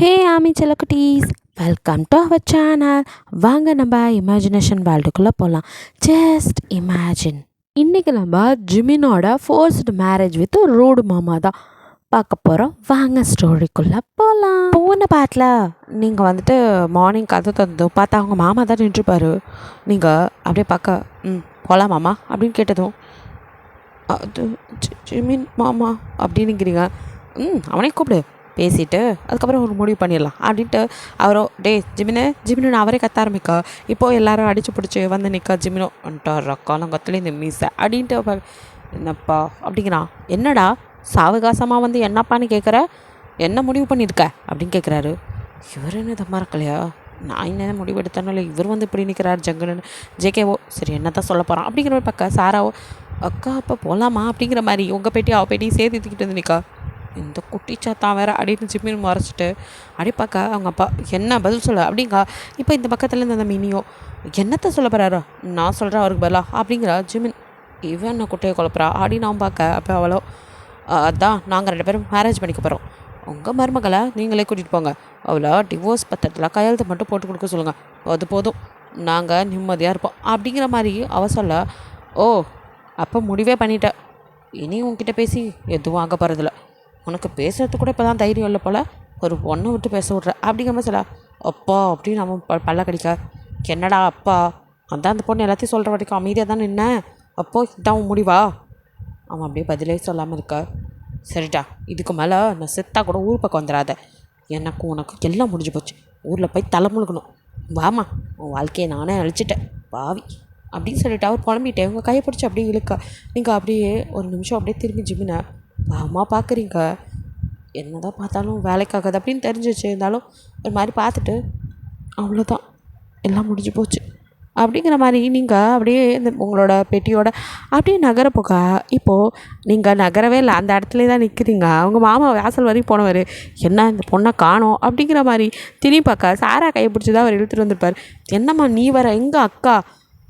ஹே ஆமி செல்லக்குட்டீஸ், welcome to our channel. வாங்க நம்ம இமேஜினேஷன் வேர்ல்டுக்குள்ளே போகலாம். Just imagine. இன்றைக்கி நம்ம ஜிமினோட ஃபோர்ஸ்டு மேரேஜ் வித் ரூடு மாமா தான் பார்க்க போகிறோம். வாங்க ஸ்டோரிக்குள்ளே போகலாம். போன பாட்டில் நீங்கள் வந்துட்டு மார்னிங் கதை தந்ததும் பார்த்தா அவங்க மாமா தான் நின்றுப்பார். நீங்கள் அப்படியே பார்க்க போகலாம் மாமா அப்படின்னு கேட்டதும் அது ஜிமின் மாமா அப்படின்னுங்கிறீங்க. அவனே கூப்பிடு பேசிட்டு அதுக்கப்புறம் ஒரு முடிவு பண்ணிடலாம் அப்படின்ட்டு அவரோ ஜிமினு அவரே கத்த ஆரம்பிக்கா. இப்போது எல்லாரும் அடித்து பிடிச்சி வந்து நிற்கா. ஜிமினோ வந்துட்டார் காலங்கத்தில் இந்த மீசை அப்படின்ட்டு என்னப்பா அப்படிங்கிறான். என்னடா சாவகாசமாக வந்து என்னப்பான்னு கேட்குற, என்ன முடிவு பண்ணியிருக்க அப்படின்னு கேட்குறாரு. இவர் என்ன தம்மா இருக்கலையா, நான் என்ன முடிவு எடுத்தனால இவர் வந்து இப்படி நிற்கிறார் ஜங்குன்னு. ஜேகேவோ சரி என்ன தான் சொல்ல போகிறான் அப்படிங்கிற மாதிரி பார்க்க சாராவோ அக்கா அப்போ போகலாமா அப்படிங்கிற மாதிரி உங்கள் பேட்டி அவள் பேட்டியும் சேர்த்து தூக்கிட்டு வந்து நிற்கா. இந்த குட்டிச்சாத்தான் வேறு அப்படின்னு ஜிம்மின் மறைச்சிட்டு அப்படி பார்க்க அவங்க அப்பா என்ன பதில் சொல்ல அப்படிங்கா. இப்போ இந்த பக்கத்துலேருந்து அந்த மினியோ என்னத்தை சொல்ல போகிறாரோ நான் சொல்கிறேன் அவருக்கு பதிலா அப்படிங்கிறா. ஜிமின் இவன் என்ன குட்டையை குழப்பறா அப்படின்னு அவன் பார்க்க. அப்போ அவளோ அதான் நாங்கள் 2 பேரும் மேரேஜ் பண்ணிக்க போகிறோம், உங்கள் மருமகளை நீங்களே கூட்டிகிட்டு போங்க, அவளை டிவோர்ஸ் பத்திரத்தில் கையெழுத்து மட்டும் போட்டு கொடுக்க சொல்லுங்கள், அது போதும், நாங்கள் நிம்மதியாக இருப்போம் அப்படிங்கிற மாதிரி அவ சொல்ல. ஓ அப்போ முடிவே பண்ணிட்டேன், இனி உங்ககிட்ட பேசி எதுவும் ஆக போகிறதில்ல, உனக்கு பேசுறது கூட இப்போ தான் தைரியம் இல்லை போல், ஒரு பொண்ணை விட்டு பேச விட்ற அப்படிங்கிற மாதிரி சொல்ல. அப்பா அப்படின்னு அவன் பல்ல கடிக்க. என்னடா அப்பா, அதான் அந்த பொண்ணு எல்லாத்தையும் சொல்கிற வரைக்கும் அமைதியாக தான் நின்னேன், அப்போது இதான் உன் முடிவா? அவன் அப்படியே பதிலே சொல்லாமல் இருக்க. சரிடா இதுக்கு மேலே நான் செத்தா கூட ஊர் பக்கம் வந்துடாத, எனக்கும் உனக்கும் எல்லாம் முடிஞ்சு போச்சு, ஊரில் போய் தலை முழுகணும், வாமா உன் வாழ்க்கையை நானே அழிச்சிட்டேன் பாவி அப்படின்னு சொல்லிட்டு அவர் புலம்பிட்டேன். உங்கள் கையை பிடிச்சி அப்படியே இழுக்க. நீங்கள் அப்படியே ஒரு நிமிஷம் அப்படியே திரும்பி ஜிமினை பாமா பார்க்குறீங்க, என்ன தான் பார்த்தாலும் வேலைக்காகாது அப்படின்னு தெரிஞ்சு வச்சுருந்தாலும் ஒரு மாதிரி பார்த்துட்டு அவ்வளோதான் எல்லாம் முடிஞ்சு போச்சு அப்படிங்கிற மாதிரி நீங்கள் அப்படியே இந்த உங்களோட பெட்டியோட அப்படியே நகர போக. இப்போது நீங்கள் நகரவே இல்லை, அந்த இடத்துல தான் நிற்கிறீங்க. அவங்க மாமா வாசல் வரைக்கும் போனவர் என்ன இந்த பொண்ணை காணோம் அப்படிங்கிற மாதிரி திரும்பி பார்க்க. சாரா கையை பிடிச்சி தான் அவர் இழுத்துட்டு வந்திருப்பார். என்னம்மா நீ வர, எங்கள்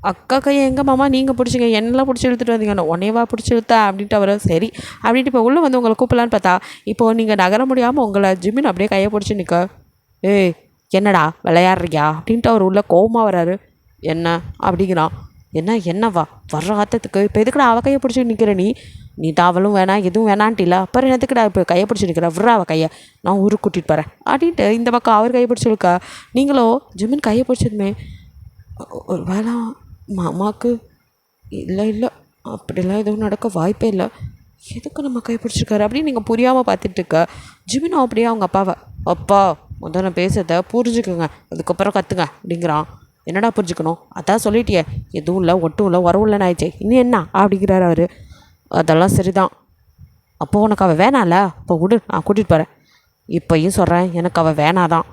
அக்கா கையை எங்கே மாமா நீங்கள் பிடிச்சிங்க, என்னெல்லாம் பிடிச்சி இழுத்துட்டு வந்தீங்க, உன்னையவா பிடிச்சி இழுத்தா அப்படின்ட்டு அவர் சரி அப்படின்ட்டு இப்போ உள்ளே வந்து உங்களை கூப்பிடலான்னு பார்த்தா இப்போது நீங்கள் நகர முடியாமல் உங்களை ஜிமின் அப்படியே கையை பிடிச்சி நிற்க. ஏய் என்னடா விளையாடுறியா அப்படின்ட்டு அவர் உள்ள கோவமாக வராரு. என்ன அப்படிங்கிறான். என்னவா வர்ற ஆத்தத்துக்கு இப்போ எதுக்குடா அவள் கையை பிடிச்சி நிற்கிற, நீ தாவலும் வேணாம் எதுவும் வேணான்ட்டில்ல, அப்புறம் என்னத்துக்குடா இப்போ கையை பிடிச்சி நிற்கிற, விட்றா அவள் கையை, நான் ஊருக்கு கூட்டிகிட்டு போகிறேன் அப்படின்ட்டு இந்த பக்கம் அவர் கையை பிடிச்சி இருக்கா. நீங்களோ ஜிமின் கையை பிடிச்சதுமே ஒரு வேளை மாமாவுக்கு இல்லை அப்படிலாம் எதுவும் நடக்க வாய்ப்பே இல்லை, எதுக்கு நம்ம கை பிடிச்சிருக்காரு அப்படின்னு நீங்கள் புரியாமல் பார்த்துட்டு இருக்க. ஜிமினோ அப்படியே அவங்க அப்பாவை அப்பா முதல்ல பேசுறத புரிஞ்சுக்குங்க அதுக்கப்புறம் கற்றுங்க அப்படிங்கிறான். என்னடா புரிஞ்சுக்கணும், அதான் சொல்லிட்டியே எதுவும் இல்லை ஒட்டும் இல்லை உறவும் இல்லைன்னு ஆயிடுச்சே இன்னும் என்ன அப்படிங்கிறாரு அவர். அதெல்லாம் சரிதான், அப்போது உனக்கு அவள் வேணாம்ல, இப்போ விடு நான் கூட்டிகிட்டு போகிறேன், இப்போயும் சொல்கிறேன் எனக்கு அவள் வேணாதான்.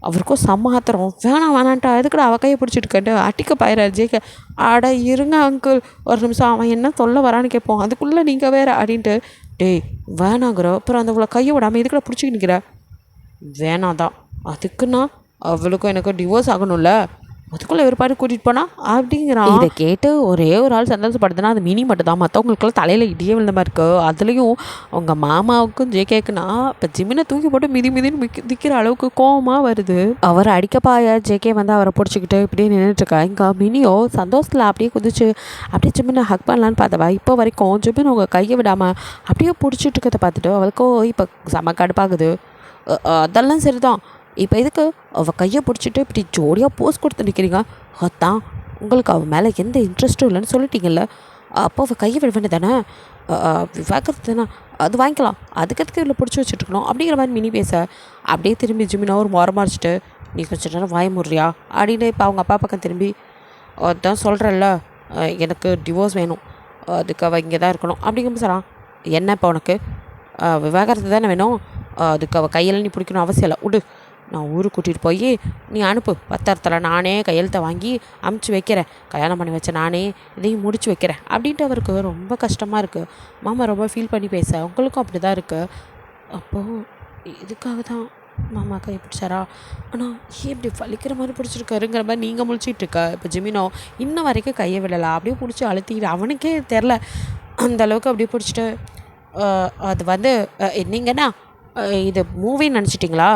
அவருக்கும் செம்ம ஆத்திரம். வேணான்ட்டா எதுக்குடா அவள் கையை பிடிச்சிட்டு கேட்டு அட்டிக்க பாயிறாரு ஜேக்க. அட இருங்க அங்கிள் ஒரு நிமிஷம், அவன் என்ன சொல்ல வரான்னு கேட்போம், அதுக்குள்ளே நீங்கள் வேறு அப்படின்ட்டு. டேய் வேணாங்கிற அப்புறம் அந்த அவளை கையை விடாமல் எதுக்குடா பிடிச்சிட்டு நிற்கிற, வேணாதான் அதுக்குன்னா அவளுக்கும் எனக்கும் டிவோர்ஸ் ஆகணும்ல, அதுக்குள்ளே ஒரு பாரு கூட்டிகிட்டு போனா அப்படிங்கிறான். இதை கேட்டு ஒரே ஒரு ஆள் சந்தோஷப்படுதுன்னா அது மினி மட்டும் தான், மற்றவங்களுக்குலாம் தலையில் இடியே விழுந்த மாதிரி இருக்கு. அதுலேயும் அவங்க மாமாவுக்கும் ஜேகேக்குன்னா இப்போ ஜிமினை தூக்கி போட்டு மிதின்னு மிதிக்கிற அளவுக்கு கோவமாக வருது. அவரை அடிக்கப்பாய ஜேகே வந்து அவரை பிடிச்சிக்கிட்டு இப்படியே நின்றுட்டுருக்கா. இங்கே மினியோ சந்தோஷத்தில் அப்படியே குதிச்சு அப்படியே ஜிமினை ஹக் பண்ணலான்னு பார்த்தவா இப்போ வரைக்கும் ஜிமின் அவங்க கையை விடாமல் அப்படியே பிடிச்சிட்டு இருக்கிறத பார்த்துட்டு அவளுக்கோ இப்போ செம கடுப்பாகுது. அதெல்லாம் சரிதான், இப்போ எதுக்கு அவள் கையை பிடிச்சிட்டு இப்படி ஜோடியாக போஸ் கொடுத்து நிற்கிறீங்க, அதான் உங்களுக்கு அவள் மேலே எந்த இன்ட்ரெஸ்ட்டும் இல்லைன்னு சொல்லிட்டீங்கல்ல, அப்போ அவள் கையை விட வேண்டிய தானே, விவாக்கறது தானே அது வாங்கிக்கலாம், அதுக்கதுக்கு இவ்வளோ பிடிச்சி வச்சுட்ருக்கணும் அப்படிங்கிற மாதிரி மினி பேச. அப்படியே திரும்பி ஜிமினா ஒரு மரமாக அடிச்சிட்டு நீ கொஞ்சம் நேரம் வாய முறியா அப்படின்னு இப்போ அவங்க அப்பா பக்கம் திரும்பி அதான் சொல்கிறல்ல எனக்கு டிவோர்ஸ் வேணும், அதுக்கு அவள் இங்கே தான் இருக்கணும் அப்படிங்கிற சொல்கிறான். என்ன இப்போ உனக்கு விவாகரத்து தானே வேணும், அதுக்கு அவள் கையில் நீ பிடிக்கணும் அவசியம் இல்லை, விடு நான் ஊருக்கு கூட்டிகிட்டு போய் நீ அனுப்பு, பத்திரத்தில் நானே கையெழுத்தை வாங்கி அமுச்சு வைக்கிறேன், கல்யாணம் பண்ணி வச்ச நானே இதையும் முடிச்சு வைக்கிறேன் அப்படின்ட்டு அவருக்கு ரொம்ப கஷ்டமாக இருக்குது. மாமா ரொம்ப ஃபீல் பண்ணி பேச உங்களுக்கும் அப்படி தான் இருக்குது. அப்போது இதுக்காக தான் மாமா கை பிடிச்சாரா, ஆனால் ஏன் இப்படி வலிக்கிற மாதிரி பிடிச்சிருக்காருங்கிற மாதிரி நீங்கள் முழிச்சிட்டு இருக்க. இப்போ ஜிமினோ இன்ன வரைக்கும் கையை விடலை, அப்படியே பிடிச்சி அழுத்திக்கிட்டு அவனுக்கே தெரில அந்தளவுக்கு அப்படியே பிடிச்சிட்டு அது வந்து நீங்கன்னா இது மூவின்னு நினச்சிட்டிங்களா,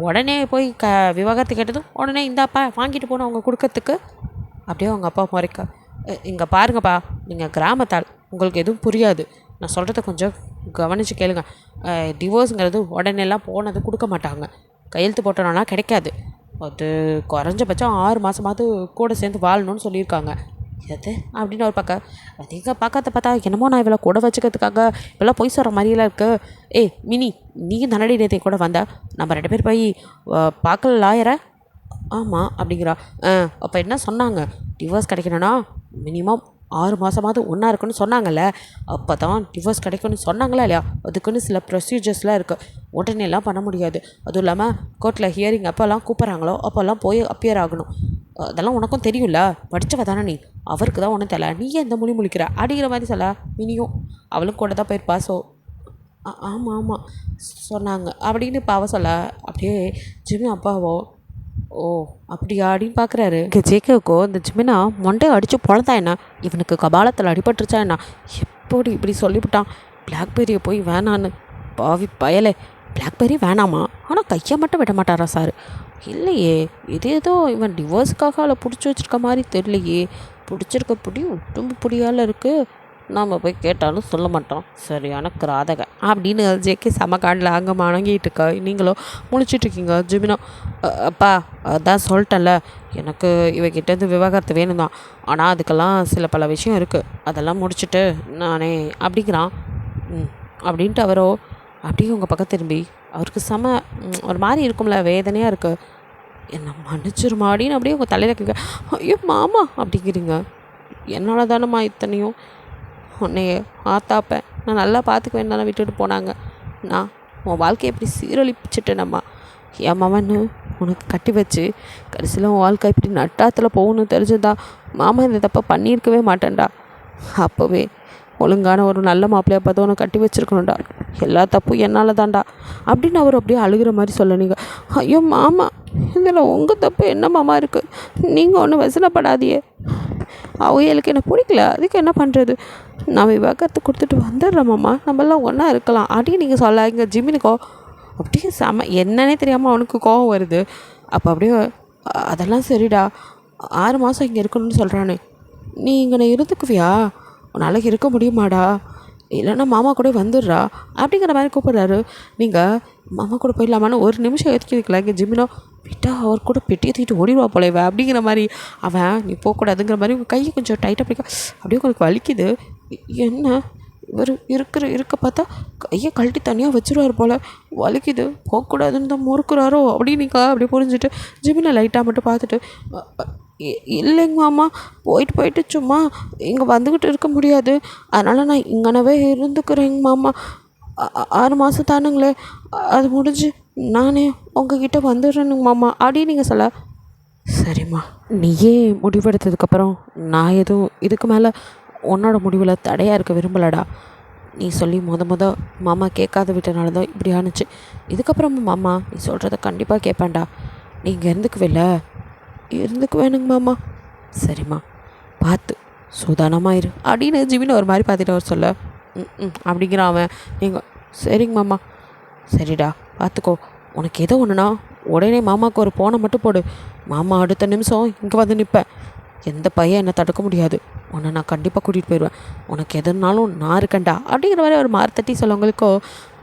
உடனே போய் விவாகரத்து கேட்டதும் உடனே இந்தாப்பா வாங்கிட்டு போனோம் அவங்க கொடுக்கறதுக்கு. அப்படியே அவங்க அப்பா முறைக்க, இங்கே பாருங்கப்பா, நீங்கள் கிராமத்தால், உங்களுக்கு எதுவும் புரியாது, நான் சொல்கிறத கொஞ்சம் கவனித்து கேளுங்க. டிவோர்ஸுங்கிறது உடனேலாம் போனது கொடுக்க மாட்டாங்க, கையெழுத்து போட்டோன்னா கிடைக்காது. அது குறைஞ்சபட்சம் 6 மாதமாவது கூட சேர்ந்து வாழணும்னு சொல்லியிருக்காங்க. எது அப்படின்னு ஒரு பக்கம், அதிக பார்க்காத பார்த்தா என்னமோ நான் இவ்வளோ கூட வச்சுக்கிறதுக்காக இவ்வளோ பொய் சொல்கிற மாதிரிலாம் இருக்குது. ஏய் மினி, நீ தனடி நேரத்தை கூட வந்தா, நம்ம 2 பேர் போய் பார்க்கல லாயரை. ஆமாம் அப்படிங்கிறா. அப்போ என்ன சொன்னாங்க, டிவோர்ஸ் கிடைக்கணும்னா மினிமம் 6 மாதமாவது ஒன்றா இருக்குன்னு சொன்னாங்கல்ல, அப்போ தான் டிவோர்ஸ் கிடைக்கும்னு சொன்னாங்களா இல்லையா? அதுக்குன்னு சில ப்ரொசீஜர்ஸ்லாம் இருக்குது, உடனேலாம் பண்ண முடியாது. அதுவும் இல்லாமல் கோர்ட்டில் ஹியரிங் அப்போல்லாம் கூப்பிட்றாங்களோ அப்போல்லாம் போய் அப்பியர் ஆகணும். அதெல்லாம் உனக்கும் தெரியும்ல, படித்தவ தானே நீ, அவருக்கு தான் ஒன்றும் தெரியல, நீ ஏன் இந்த மொழி முழிக்கிற அப்படிங்கிற மாதிரி சொல்ல. மினியும் அவளும் கூட தான் போயிருப்பா. ஸோ ஆமாம் ஆமாம் சொன்னாங்க அப்படின்னு இப்போ அவ சொல்ல. அப்படியே ஜிம்மி அப்பாவோ ஓ அப்படியா அப்படின்னு பார்க்குறாரு. இங்கே ஜேகேவுக்கோ இந்த ஜிமினா மொண்டையை அடித்து பொழந்தா என்ன, இவனுக்கு கபாலத்தில் அடிபட்டுருச்சா என்ன, எப்படி இப்படி சொல்லிவிட்டான். பிளாக்பெரியை போய் வேணான்னு, பாவி பயலே, பிளாக்பெரி வேணாமா, ஆனால் கையை மட்டும் விட மாட்டாரா சார்? இல்லையே, இது ஏதோ இவன் டிவோர்ஸுக்காக அவளை பிடிச்சி வச்சுருக்க மாதிரி தெரியலையே, பிடிச்சிருக்க பிடி உடம்பு பிடியால் இருக்குது, நாம் போய் கேட்டாலும் சொல்ல மாட்டோம், சரியான கிராதக அப்படின்னு ஜேகே சமக்காண்டில் அங்கே மணங்கிட்டு இருக்கா. நீங்களும் முழிச்சிட்ருக்கீங்க. ஜிமினோ, அப்பா அதான் சொல்லிட்டேன்ல, எனக்கு இவகிட்டேருந்து விவாகரத்து வேணும் தான், ஆனால் அதுக்கெல்லாம் சில பல விஷயம் இருக்குது, அதெல்லாம் முடிச்சுட்டு நானே அப்படிங்கிறான். அப்படின்ட்டு அவரோ அப்படியே உங்கள் பக்கம் திரும்பி, அவருக்கு ஒரு மாதிரி இருக்கும்ல, வேதனையாக இருக்குது. என்னை மன்னிச்சிருமாடின்னு அப்படியே உங்கள் தலையில் கேட்க, ஐயோ மாமா அப்படிங்கிறீங்க. என்னால் தானம்மா இத்தனையும், உன்னைய ஆத்தாப்பேன், நான் நல்லா பார்த்துக்குவேன் தானே விட்டுட்டு போனாங்க, நான் உன் வாழ்க்கையை எப்படி சீரழிச்சிட்டேனம்மா, என் மவன்னு உனக்கு கட்டி வச்சு கடைசியில் உன் வாழ்க்கை இப்படி நட்டாத்தில் போகணும்னு தெரிஞ்சுதா மாமா இந்த தப்பை பண்ணியிருக்கவே மாட்டேன்டா. அப்போவே ஒழுங்கான ஒரு நல்ல மாப்பிள்ளையை பார்த்து உனக்கு கட்டி வச்சுருக்கணும்டா, எல்லா தப்பும் என்னால் தான்டா அப்படின்னு அவர் அப்படியே அழுகிற மாதிரி சொல்ல. நீங்கள் ஐயோ மாமா, இதில் உங்கள் தப்பு என்ன மாமா இருக்குது, நீங்கள் ஒன்றும் வசனப்படாதியே, அவைகளுக்கு என்ன பிடிக்கல, அதுக்கு என்ன பண்ணுறது, நான் விவாகரத்து கொடுத்துட்டு வந்துடுறேன் மாமா, நம்மளாம் ஒன்றா இருக்கலாம் அப்படின்னு நீங்கள் சொல்ல. இங்கே ஜிமினுக்கோ அப்படியே என்னன்னே தெரியாமல் அவனுக்கு கோவம் வருது. அப்போ அப்படியே அதெல்லாம் சரிடா, 6 மாதம் இங்கே இருக்கணும்னு சொல்கிறானே, நீ இங்கே நான் இருந்துக்குவியா, உன்னால் இருக்க முடியுமாடா, இல்லைன்னா மாமா கூட வந்துடுறா அப்படிங்கிற மாதிரி கூப்பிட்றாரு. நீங்கள் மாமா கூட போயிடலாமான்னு ஒரு நிமிஷம் ஏற்றிக்கல. இங்கே ஜிமினோ விட்டா அவர் கூட பெட்டியை தூக்கிட்டு ஓடிடுவா போலேவா அப்படிங்கிற மாதிரி, அவன் நீ போகக்கூடாதுங்கிற மாதிரி உங்கள் கையை கொஞ்சம் டைட்டாக பிடிக்க, அப்படியே உங்களுக்கு வலிக்குது. என்ன இவர் இருக்க பார்த்தா கையை கழட்டி தனியாக வச்சுருவார் போல், வலிக்குது, போகக்கூடாதுன்னு தான் முறுக்குறாரோ அப்படின்னுக்கா அப்படியே புரிஞ்சுட்டு ஜிமினை லைட்டாக மட்டும் பார்த்துட்டு, இல்லைங்க மாமா, போயிட்டு சும்மா இங்கே வந்துக்கிட்டு இருக்க முடியாது, அதனால் நான் இங்கனவே இருந்துக்கிறேங்க மாமா, 6 மாதம் தானுங்களே, அது முடிஞ்சு நானே உங்ககிட்ட வந்துடுறேனுங்க மாமா அப்படின்னு நீங்கள் சொல்ல. சரிம்மா, நீயே முடிவெடுத்ததுக்கப்புறம் நான் எதுவும் இதுக்கு மேலே உன்னோட முடிவில் தடையாக இருக்க விரும்பலடா, நீ சொல்லி மாமா கேட்காத விட்டனால தான் இப்படி ஆணுச்சு, இதுக்கப்புறமா மாமா நீ சொல்கிறத கண்டிப்பாக கேட்பேன்டா, நீங்கள் இருந்துக்குவேனுங்க மாமா. சரிம்மா, பார்த்து சூதானமாக இரு அப்படின்னு ஜிமின்னு ஒரு மாதிரி பார்த்துட்டு அவர் சொல்ல. அப்படிங்கிறான் அவன். நீங்கள் சரிங்க மாமா, சரிடா பார்த்துக்கோ, உனக்கு எதோ ஒன்றுனா உடனே மாமாவுக்கு ஒரு போனை மட்டும் போடு, மாமா அடுத்த நிமிஷம் இங்கே வந்து நிற்பேன், எந்த பையன் என்னை தடுக்க முடியாது, உன்னை நான் கண்டிப்பாக கூட்டிகிட்டு போயிடுவேன், உனக்கு எதுனாலும் நான் இருக்கேன்டா அப்படிங்கிற மாதிரி ஒரு மார்த்தட்டி சொல்லவங்களுக்கோ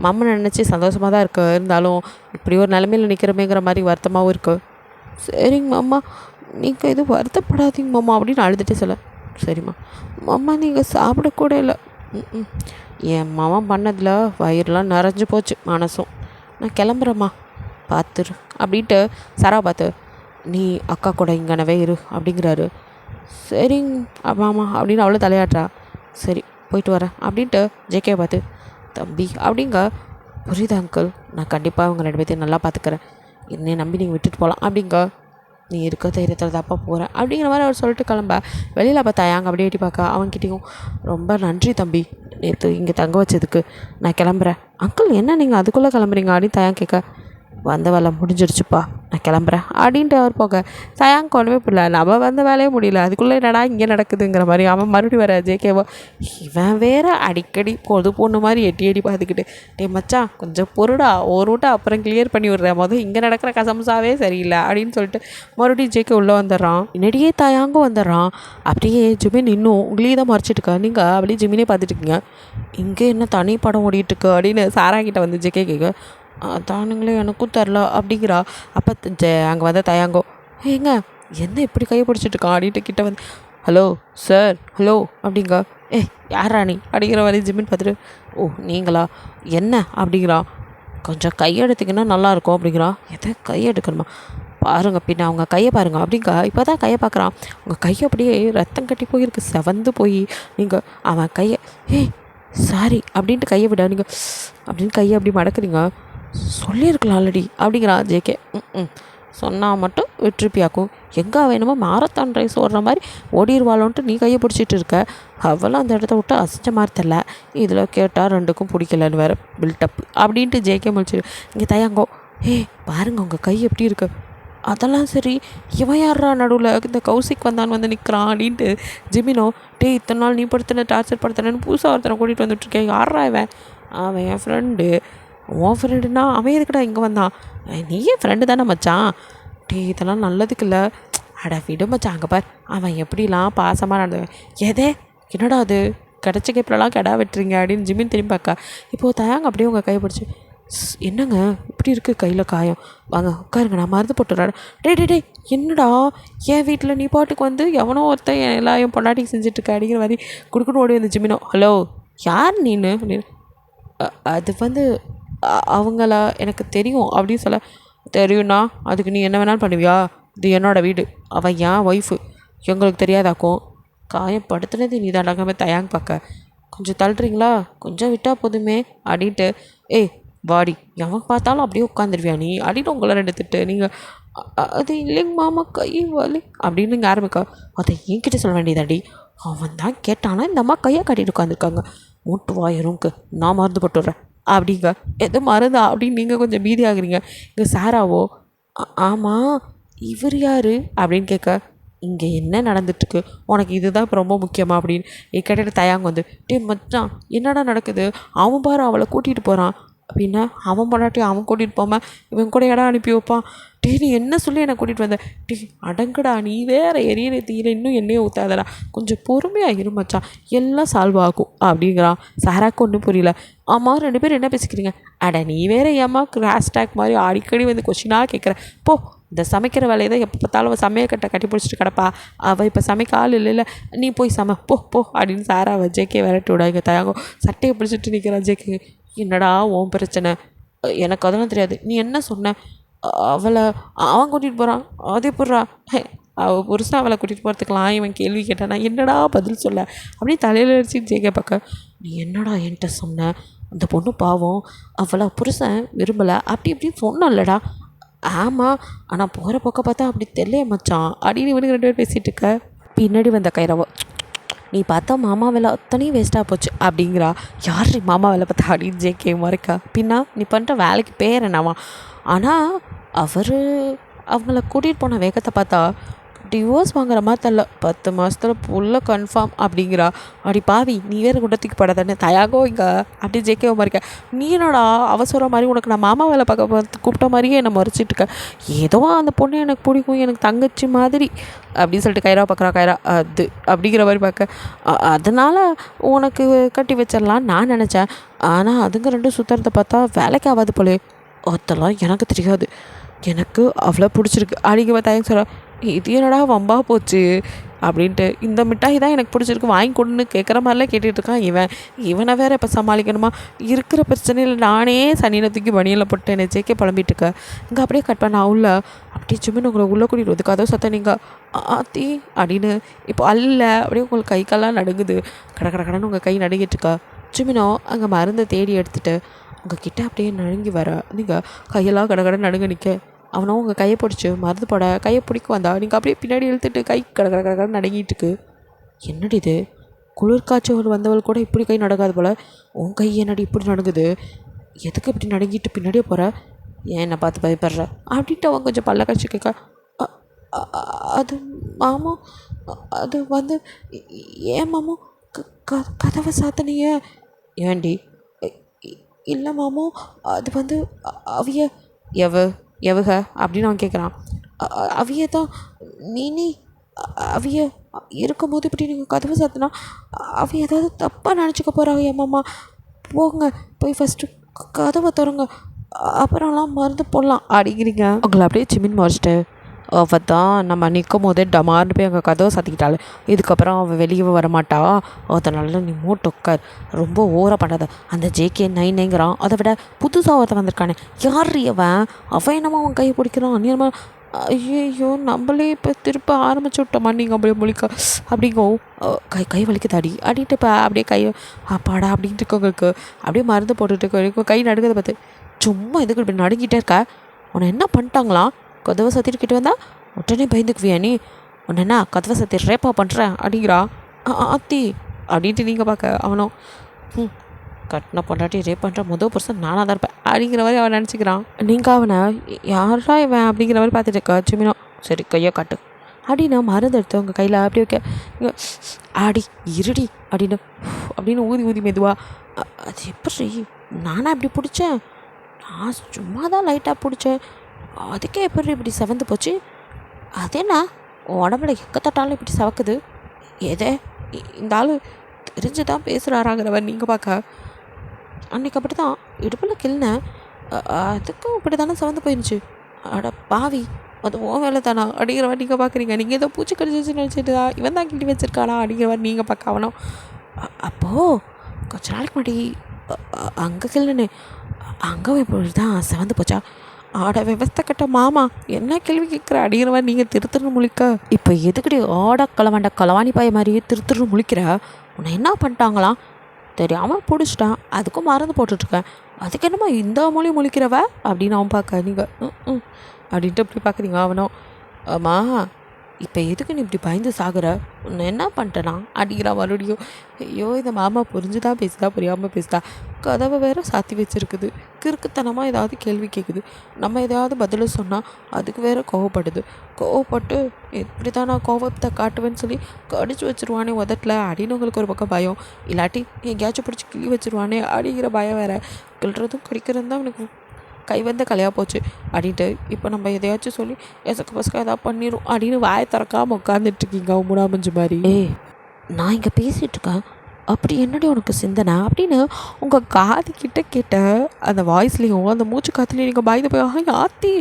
மாமா நினச்சி சந்தோஷமாக தான் இருக்குது, இருந்தாலும் இப்படி ஒரு நிலைமையில் நிற்கிறமேங்கிற மாதிரி வருத்தமாகவும் இருக்குது. சரிங்க மாமா, நீங்கள் எதுவும் வருத்தப்படாதீங்க மாமா அப்படின்னு அழுதுகிட்டே சொல்ல. சரிம்மா மாமா, நீங்கள் சாப்பிடக்கூட இல்லை, என் மாமா பண்ணதில் வயிறுலாம் நிறைஞ்சு போச்சு, மனசும், நான் கிளம்புறேம்மா, பார்த்துரு அப்படின்ட்டு சரா பார்த்து, நீ அக்கா கூட இங்கனவே இரு அப்படிங்கிறாரு. சரிங்க மாமா அப்படின்னு அவ்வளோ தலையாட்டுறா. சரி போயிட்டு வரேன் அப்படின்ட்டு ஜேகே பார்த்து, தம்பி அப்படிங்க, புரியுது அங்கிள், நான் கண்டிப்பாக அவங்க 2 பேர்த்தையும் நல்லா பார்த்துக்கிறேன், என்னை நம்பி நீங்கள் விட்டுட்டு போகலாம் அப்படிங்க, நீ இருக்க தைரியத்தில் தாப்பா போகிறேன் அப்படிங்கிற மாதிரி அவர் சொல்லிட்டு கிளம்ப. வெளியில் அப்போ தயாங்க அப்படியே எட்டி பார்க்க, அவன்கிட்டையும் ரொம்ப நன்றி தம்பி, நேற்று இங்கே தங்க வச்சதுக்கு, நான் கிளம்புறேன். அங்கிள் என்ன நீங்கள் அதுக்குள்ளே கிளம்புறீங்க அப்படின்னு தயாங்க கேட்க, வந்த வேலை முடிஞ்சிடுச்சுப்பா, நான் கிளம்புறேன் அப்படின்ட்டு அவர் போக தயாங்க ஒன்றுமே புரியல. நம்ம வந்த வேலையே முடியல, அதுக்குள்ளே என்னடா இங்கே நடக்குதுங்கிற மாதிரி அவன் மறுபடியும் வர ஜேகேவோ இவன் வேற அடிக்கடி பொது பொண்ணு மாதிரி எட்டி எட்டி பார்த்துக்கிட்டு டே மச்சான் கொஞ்சம் பொருடா ஒரு விட்டா அப்புறம் கிளியர் பண்ணி விட்றேன், மொதல் இங்கே நடக்கிற கசம்சாவே சரியில்லை அப்படின்னு சொல்லிட்டு மறுபடியும் ஜேகே உள்ளே வந்துடுறான். என்னடியே தயாங்கும் வந்துடுறான். அப்படியே ஜிமின் இன்னும் உங்களையே தான் மறைச்சிட்ருக்கா, நீங்கள் அப்படியே ஜிமினே பார்த்துட்டு இருக்கீங்க, இங்கே என்ன தனி படம் ஓடிட்டுருக்கு அப்படின்னு சாரா கிட்ட வந்து ஜேகே கேட்க தானுங்களே எனக்கும் தெரில அப்படிங்கிறா. அப்போ அங்கே வந்த தயாங்கோ ஏங்க என்ன இப்படி கையை பிடிச்சிட்ருக்கான் அப்படின்ட்டு கிட்ட வந்து ஹலோ சார் ஹலோ அப்படிங்க யாரா நீ அப்படிங்கிற மாதிரி ஜிமின் பார்த்துட்டு ஓ நீங்களா என்ன அப்படிங்கிறா. கொஞ்சம் கையெடுத்திங்கன்னா நல்லாயிருக்கும் அப்படிங்கிறா. எதை கையெடுக்கணுமா பாருங்க பின்ன அவங்க கையை பாருங்கள் அப்படிங்க. இப்போ தான் கையை பார்க்குறான். உங்கள் கையை அப்படியே ரத்தம் கட்டி போயிருக்கு, செவந்து போய் நீங்கள் அவன் கையை சாரி அப்படின்ட்டு கையை விட நீங்கள் அப்படின்னு கையை அப்படி மடக்குறீங்க, சொல்லியிருக்கலாம் ஆல்ரெடி அப்படிங்கிறான் ஜேகே. சொன்னால் மட்டும் வெற்றிப்பியாக்கும், எங்கே வேணுமோ மாரத்தான் ரேஸ் ஓடுற மாதிரி ஓடிடுவாளோன்ட்டு நீ கையை பிடிச்சிட்டு இருக்க, அவளும் அந்த இடத்த விட்டு அசிச்ச மாதிரி தெரில, இதில் கேட்டால் ரெண்டுக்கும் பிடிக்கலன்னு வேறு பில்டப் அப்படின்ட்டு ஜேகே முடிச்சு இங்கே தயாங்கோ பாருங்க உங்கள் கை எப்படி இருக்கு. அதெல்லாம் சரி இவன் யாரா நடுவில் இந்த கௌசிக் வந்து நிற்கிறான் அப்படின்ட்டு ஜிமினோ இத்தனை நாள் நீ படுத்தின டார்ச்சர் படுத்தினு புதுசாக ஒருத்தனை கூட்டிகிட்டு வந்துட்டுருக்கேன், யாரா இவன் அவன் என் ஃப்ரெண்டு. உன் ஃப்ரெண்டுனா அவன் எதுக்குடா இங்கே வந்தான், நீயே ஃப்ரெண்டு தானே மச்சான், இதெல்லாம் நல்லதுக்கு இல்லை, அட விடு மச்சான், அங்கே பார் அவன் எப்படிலாம் பாசமாக நடந்தவன், எதே என்னடா அது கிடச்ச கேப்பிலலாம் கெடா வெட்டுறீங்க அப்படின்னு ஜிமின் திரும்பி பார்க்கா. இப்போது தயாங்க அப்படியே உங்கள் கையை பிடிச்சி என்னங்க இப்படி இருக்குது கையில் காயம், வாங்க உட்காருங்க நான் மருந்து போட்டுறேன். டே என்னடா என் வீட்டில் நீ பாட்டுக்கு வந்து எவனோ ஒருத்தன் எல்லாரையும் பொண்டாட்டிக்கு செஞ்சிட்ருக்க அப்படிங்கிற மாதிரி குடுக்குன்னு ஓடி வந்து ஜிமினோ ஹலோ யார் நீனு அப்படின்னு. அது வந்து அவங்களா எனக்கு தெரியும் அப்படின்னு சொல்ல, தெரியும்னா அதுக்கு நீ என்ன வேணாலும் பண்ணுவியா, இது என்னோடய வீடு, அவன் என் ஒய்ஃபு, எங்களுக்கு தெரியாதாக்கும், காயப்படுத்துனது நீ தாண்டாகாம தயாங்க பார்க்க, கொஞ்சம் தள்ளுறீங்களா, கொஞ்சம் விட்டால் போதுமே அப்படின்ட்டு வாடி எவன் பார்த்தாலும் அப்படியே உட்காந்துருவியா நீ அப்படின்னு உங்களை ரெண்டு திட்டு. நீங்கள் அது இல்லைங்க மாமா கை வலி அப்படின்னு நீங்கள் ஆரம்பிக்கா. அதை என்கிட்ட சொல்ல வேண்டியதாடி, அவன் தான் கேட்டானா இந்த அம்மா கையை காட்டிட்டு உட்காந்துருக்காங்க, மூட்டு வாயரும்க்கு நான் மருந்து போட்டுடுறேன் அப்படிங்க. எது மருந்தா அப்படின்னு நீங்கள் கொஞ்சம் பீதி ஆகுறீங்க. இங்கே சாராவோ ஆமாம் இவர் யார் அப்படின்னு கேட்க, இங்கே என்ன நடந்துட்டுருக்கு உனக்கு இதுதான் இப்போ ரொம்ப முக்கியமாக அப்படின்னு கேட்டுட்டு தயாங்க வந்து மச்சான் என்னடா நடக்குது, அவன் பாரு அவளை கூட்டிகிட்டு போகிறான் அப்படின்னா, அவன் பண்ணாட்டி அவன் கூட்டிகிட்டு போகாமல் இவன் கூட இடம் அனுப்பி வைப்பான், நீ என்ன சொல்லி என்னை கூட்டிகிட்டு வந்த, அடங்குடா நீ வேறு எரியற தீர இன்னும் எண்ணெயை ஊற்றாதடா, கொஞ்சம் பொறுமையாக இருமச்சான் எல்லாம் சால்வ் ஆகும் அப்படிங்கிறான். சாராக்கு ஒன்றும் புரியல. ஆமாம் ரெண்டு பேரும் என்ன பேசிக்கிறீங்க, அட நீ வேறு ஏம்மா ஹேஷ்டேக் மாதிரி அடிக்கடி வந்து கொஷினாக கேட்குற, போ இந்த சமைக்கிற வேலையை தான் எப்போ பார்த்தாலும் அவள் சமையக்கட்டை கட்டி பிடிச்சிட்டு கிடப்பா, அவள் இப்போ சமைக்க ஆள் இல்லை, நீ போய் போ அப்படின்னு சாரா ஜேகே விரட்டி விடா. இங்கே தயாங்கும் சட்டையை பிடிச்சிட்டு நிற்கிறா ஜேகே. என்னடா உன் பிரச்சனை, எனக்கு அதெல்லாம் தெரியாது, நீ என்ன சொன்ன, அவளை அவன் கூட்டிகிட்டு போகிறான், அதே போடுறா அவள் புருஷன் அவளை கூட்டிகிட்டு போகிறதுக்கலாம் இவன் கேள்வி கேட்டானா என்னடா பதில் சொல்ல அப்படின்னு தலையில் அடிச்சு ஜேகே பார்க்க. நீ என்னடா என்கிட்ட சொன்ன, அந்த பொண்ணு பாவம் அவளை புருஷன் விரும்பலை அப்படி இப்படி சொன்னல்லடா. ஆமாம் ஆனால் போகிற பக்கம் பார்த்தா அப்படி தெரியல மச்சான் அப்படின்னு இவனுக்கு ரெண்டு பேர் பேசிகிட்டு இருக்க. பின்னாடி வந்த கைரவோ நீ பார்த்தா மாமா வேலை அத்தனையும் வேஸ்ட்டாக போச்சு அப்படிங்கிறா. யார் மாமா வேலை பார்த்தா அப்படின்னு ஜேகே மறைக்கா. பின்னா நீ பண்ணுற வேலைக்கு பேர் என்னவா, ஆனால் அவர் அவங்கள கூட்டிகிட்டு போன வேகத்தை பார்த்தா டிவோர்ஸ் வாங்குற மாதிரி தெரில, 10 மாதத்தில் புள்ள கன்ஃபார்ம் அப்படிங்கிறா. அப்படி பாவி நீ வேறு குண்டத்துக்கு படாதானே தயாகோ இங்கே அப்படி ஜேகே மறைக்க. நீ என்னடா அவசரம் மாதிரி உனக்கு நான் மாமா வேலை பார்க்க போகிறது கூப்பிட்ட மாதிரியே என்னை மறைச்சிட்ருக்க, ஏதோ அந்த பொண்ணு எனக்கு பிடிக்கும் எனக்கு தங்கச்சி மாதிரி அப்படின்னு சொல்லிட்டு கைரா பார்க்குறா. கைரா அது அப்படிங்கிற மாதிரி பார்க்க, அதனால் உனக்கு கட்டி வச்சிடலான்னு நான் நினச்சேன், ஆனால் அதுங்க ரெண்டும் சுற்றுறத பார்த்தா வேலைக்கு ஆகாது போலே, அதெல்லாம் எனக்கு தெரியாது, எனக்கு அவ்வளோ பிடிச்சிருக்கு அப்படிங்கிற தயங்க சொல்ல. இது என்னடா வம்பா போச்சு அப்படின்ட்டு, இந்த மிட்டாய் தான் எனக்கு பிடிச்சிருக்கு வாங்கி கொடுன்னு கேட்குற மாதிரிலாம் கேட்டுட்ருக்கான் இவனை வேறு இப்போ சமாளிக்கணுமா, இருக்கிற பிரச்சனையில் நானே சனியை தூக்கி பனியில் போட்டு என்னை ஜேக்கே புலம்பிட்டுருக்க. இங்கே அப்படியே கட் பண்ண உள்ள அப்படியே சும்மா உங்களை உள்ளே கூட்டிகிட்டு வந்து கதவை சத்தம் நீங்கள் ஆத்தி அப்படின்னு இப்போ அல்ல அப்படியே உங்களுக்கு கை கால்லாம் நடுங்குது, கடன்னு உங்கள் கை நடுங்கிட்டுருக்கா. சுமினோ அங்கே மருந்தை தேடி எடுத்துகிட்டு உங்கள் கிட்டே அப்படியே நடுங்கி வர, நீங்கள் கையெல்லாம் கடை நடுங்க நிற்க. அவனும் உங்கள் கையை பிடிச்சி மருந்து போட கையை பிடிக்க வந்தா, நீங்கள் அப்படியே பின்னாடி இழுத்துட்டு கை கடை நடுங்கிட்டுருக்கு. என்னடி இது குளிர்காய்ச்சல் வந்தவள் கூட இப்படி கை நடக்காது போல், உன் கை என்னடி இப்படி நடுங்குது, எதுக்கு இப்படி நடுங்கிட்டு பின்னாடியே போகிற, ஏன் என்னை பார்த்து பயப்படுற அப்படின்ட்டு அவன் கொஞ்சம் பல்ல கடிச்சு கேட்க "அ- அ- அது மாமா அது வந்து ஏன் மாமா கதவை சாத்தனைய ஏண்டி இல்லை மாமா அது வந்து அவிய எவ எவுக அப்படின்னு அவன் கேட்குறான் அவிய தான் நீ அவிய இருக்கும்போது இப்படி நீங்கள் கதவை சாத்தினா அவிய ஏதாவது தப்பாக நினச்சிக்க போகிறாங்க என் மாமா போங்க போய் ஃபஸ்ட்டு கதவை திறங்க அப்புறம்லாம் மருந்து போடலாம் அப்படிங்கிறீங்க. உங்களை அப்படியே சிமின் மறைச்சிட்டு அவள் தான் நம்ம நிற்கும் போதே டமார்னு போய் அங்கே கதவை சாத்திக்கிட்டாள். இதுக்கப்புறம் அவள் வெளியே வரமாட்டா. அதனால நீ மூட்டை உட்கார், ரொம்ப ஓவராக பண்ணாத. அந்த ஜேகே நைங்கிறான், அதை விட புதுசாக ஒருத்தன் வந்திருக்கானே யார் அவன் என்னமோ அவன் கையை பிடிக்கிறான். நீ நம்ம ஐயோ நம்மளே இப்போ திருப்ப ஆரம்பிச்சு விட்டோமா நீங்கள் அப்படியே முழிக்க அப்படிங்கோ கை வலிக்குது அடிட்டு இப்போ அப்படியே கை அப்பாடா அப்படின்ட்டு இருக்கவங்களுக்கு அப்படியே மருந்து போட்டுட்டு கை நடுக்கிறத பார்த்து சும்மா எதுக்கு இப்படி நடுங்கிட்டே இருக்கா? உன்னை என்ன பண்ணிட்டாங்களாம்? கதவை சத்திட்டு வந்தா உடனே பயந்துக்குவியா நீ? உன்னை என்ன கதவை சத்தி ரேப்பா பண்ணுறேன் அப்படிங்கிறா. ஆத்தி அப்படின்ட்டு நீங்கள் பார்க்க அவனும் கட்டின பொண்டாட்டி ரேப் பண்ணுற முதல் பர்சன் நானாக தான் இருப்பேன் அப்படிங்கிற மாதிரி அவன் நினச்சிக்கிறான். நீங்கள் அவனை யாரா இவன் அப்படிங்கிற மாதிரி பார்த்துட்டு இருக்கா. சிமினோ சரி கையை காட்டு அப்படின்னு மருந்து எடுத்து உங்கள் கையில் அப்படி வைக்க ஆடி இருடி அப்படின்னு ஊதி மெதுவாக அது எப்படி நானாக இப்படி பிடிச்சேன்? நான் சும்மா தான் லைட்டாக பிடிச்சேன், அதுக்கே எப்படி இப்படி செவந்து போச்சு? அதேண்ணா உடம்புல எக்கத்தட்டாலும் இப்படி சவக்குது. எதே இந்த ஆள் தெரிஞ்சு தான் பேசுகிறாராங்கிறவன் நீங்கள் பார்க்க அன்றைக்கி அப்படி தான் இடுப்பில் கிள்னேன், அதுக்கும் இப்படி தானே செவந்து போயிருந்துச்சு. அட பாவி அது ஓ வேலை தானா அப்படிங்கிறவன் நீங்கள் பார்க்குறீங்க. நீங்கள் ஏதோ பூச்சி கடிச்சிச்சு நினச்சிட்டு தான் இவன் தான் கிண்டி வச்சுருக்கானா அப்படிங்கிறவன் நீங்கள் பார்க்க அவனும் அப்போது கொஞ்ச நாளைக்கு முன்னாடி அங்கே கிள்னே அங்கே இப்படி தான் செவந்து போச்சா? ஆட விவஸ்தை கட்ட மாமா என்ன கேள்வி கேட்குற அப்படிங்கிறவா நீங்கள் திருத்துன்னு முழிக்க இப்போ எதுக்கடி ஆட களவாண்ட களவாணி பாய மாதிரியே திருத்துன்னு முழிக்கிற? உன்னை என்ன பண்ணிட்டாங்களாம்? தெரியாமல் பிடிச்சிட்டான், அதுக்கும் மறந்து போட்டுட்ருக்கேன், அதுக்கு என்னம்மா இந்த மொழி முழிக்கிறவ அப்படின்னு அவன் பார்க்க நீங்கள் அப்படின்ட்டு அப்படி பார்க்குறீங்க. அவனும் ஆமா இப்போ எதுக்கு நீ இப்படி பயந்து சாகுற? உன்னை என்ன பண்ணிட்டேனா அப்படிங்கிறா மறுபடியும். ஐயோ இந்த மாமா புரிஞ்சுதா பேசுதா புரியாமல் பேசுதா? கதவை வேற சாத்தி வச்சுருக்குது, கிறுக்குத்தனமாக ஏதாவது கேள்வி கேட்குது, நம்ம எதாவது பதில் சொன்னால் அதுக்கு வேற கோவப்பட்டு எப்படி தான் நான் கோவத்தை காட்டுவேன்னு சொல்லி கடிச்சு வச்சுருவானே உதட்டில் அப்படின்னு உங்களுக்கு ஒரு பக்கம் பயம், இல்லாட்டி எங்கேயாச்சும் பிடிச்சி கிள்ளி வச்சுருவானே அப்படிங்கிற பயம் வேறு. கிள்றதும் கடிக்கிறதும் தான் எனக்கு கை வந்த கலையாக போச்சு அப்படின்ட்டு இப்போ நம்ம எதையாச்சும் சொல்லி எசக்கு பசக்கா எதாவது பண்ணிடும் அப்படின்னு வாயை திறக்காமல் உட்காந்துட்ருக்கீங்க முனாமஞ்சு மாதிரி. நான் இங்கே பேசிகிட்ருக்கேன், அப்படி என்னடி உனக்கு சிந்தனை அப்படின்னு உங்கள் காது கிட்ட கேட்ட அந்த வாய்ஸ்லேயும் அந்த மூச்சு காற்றுலையும் நீங்கள் பயந்து போய் ஆத்தி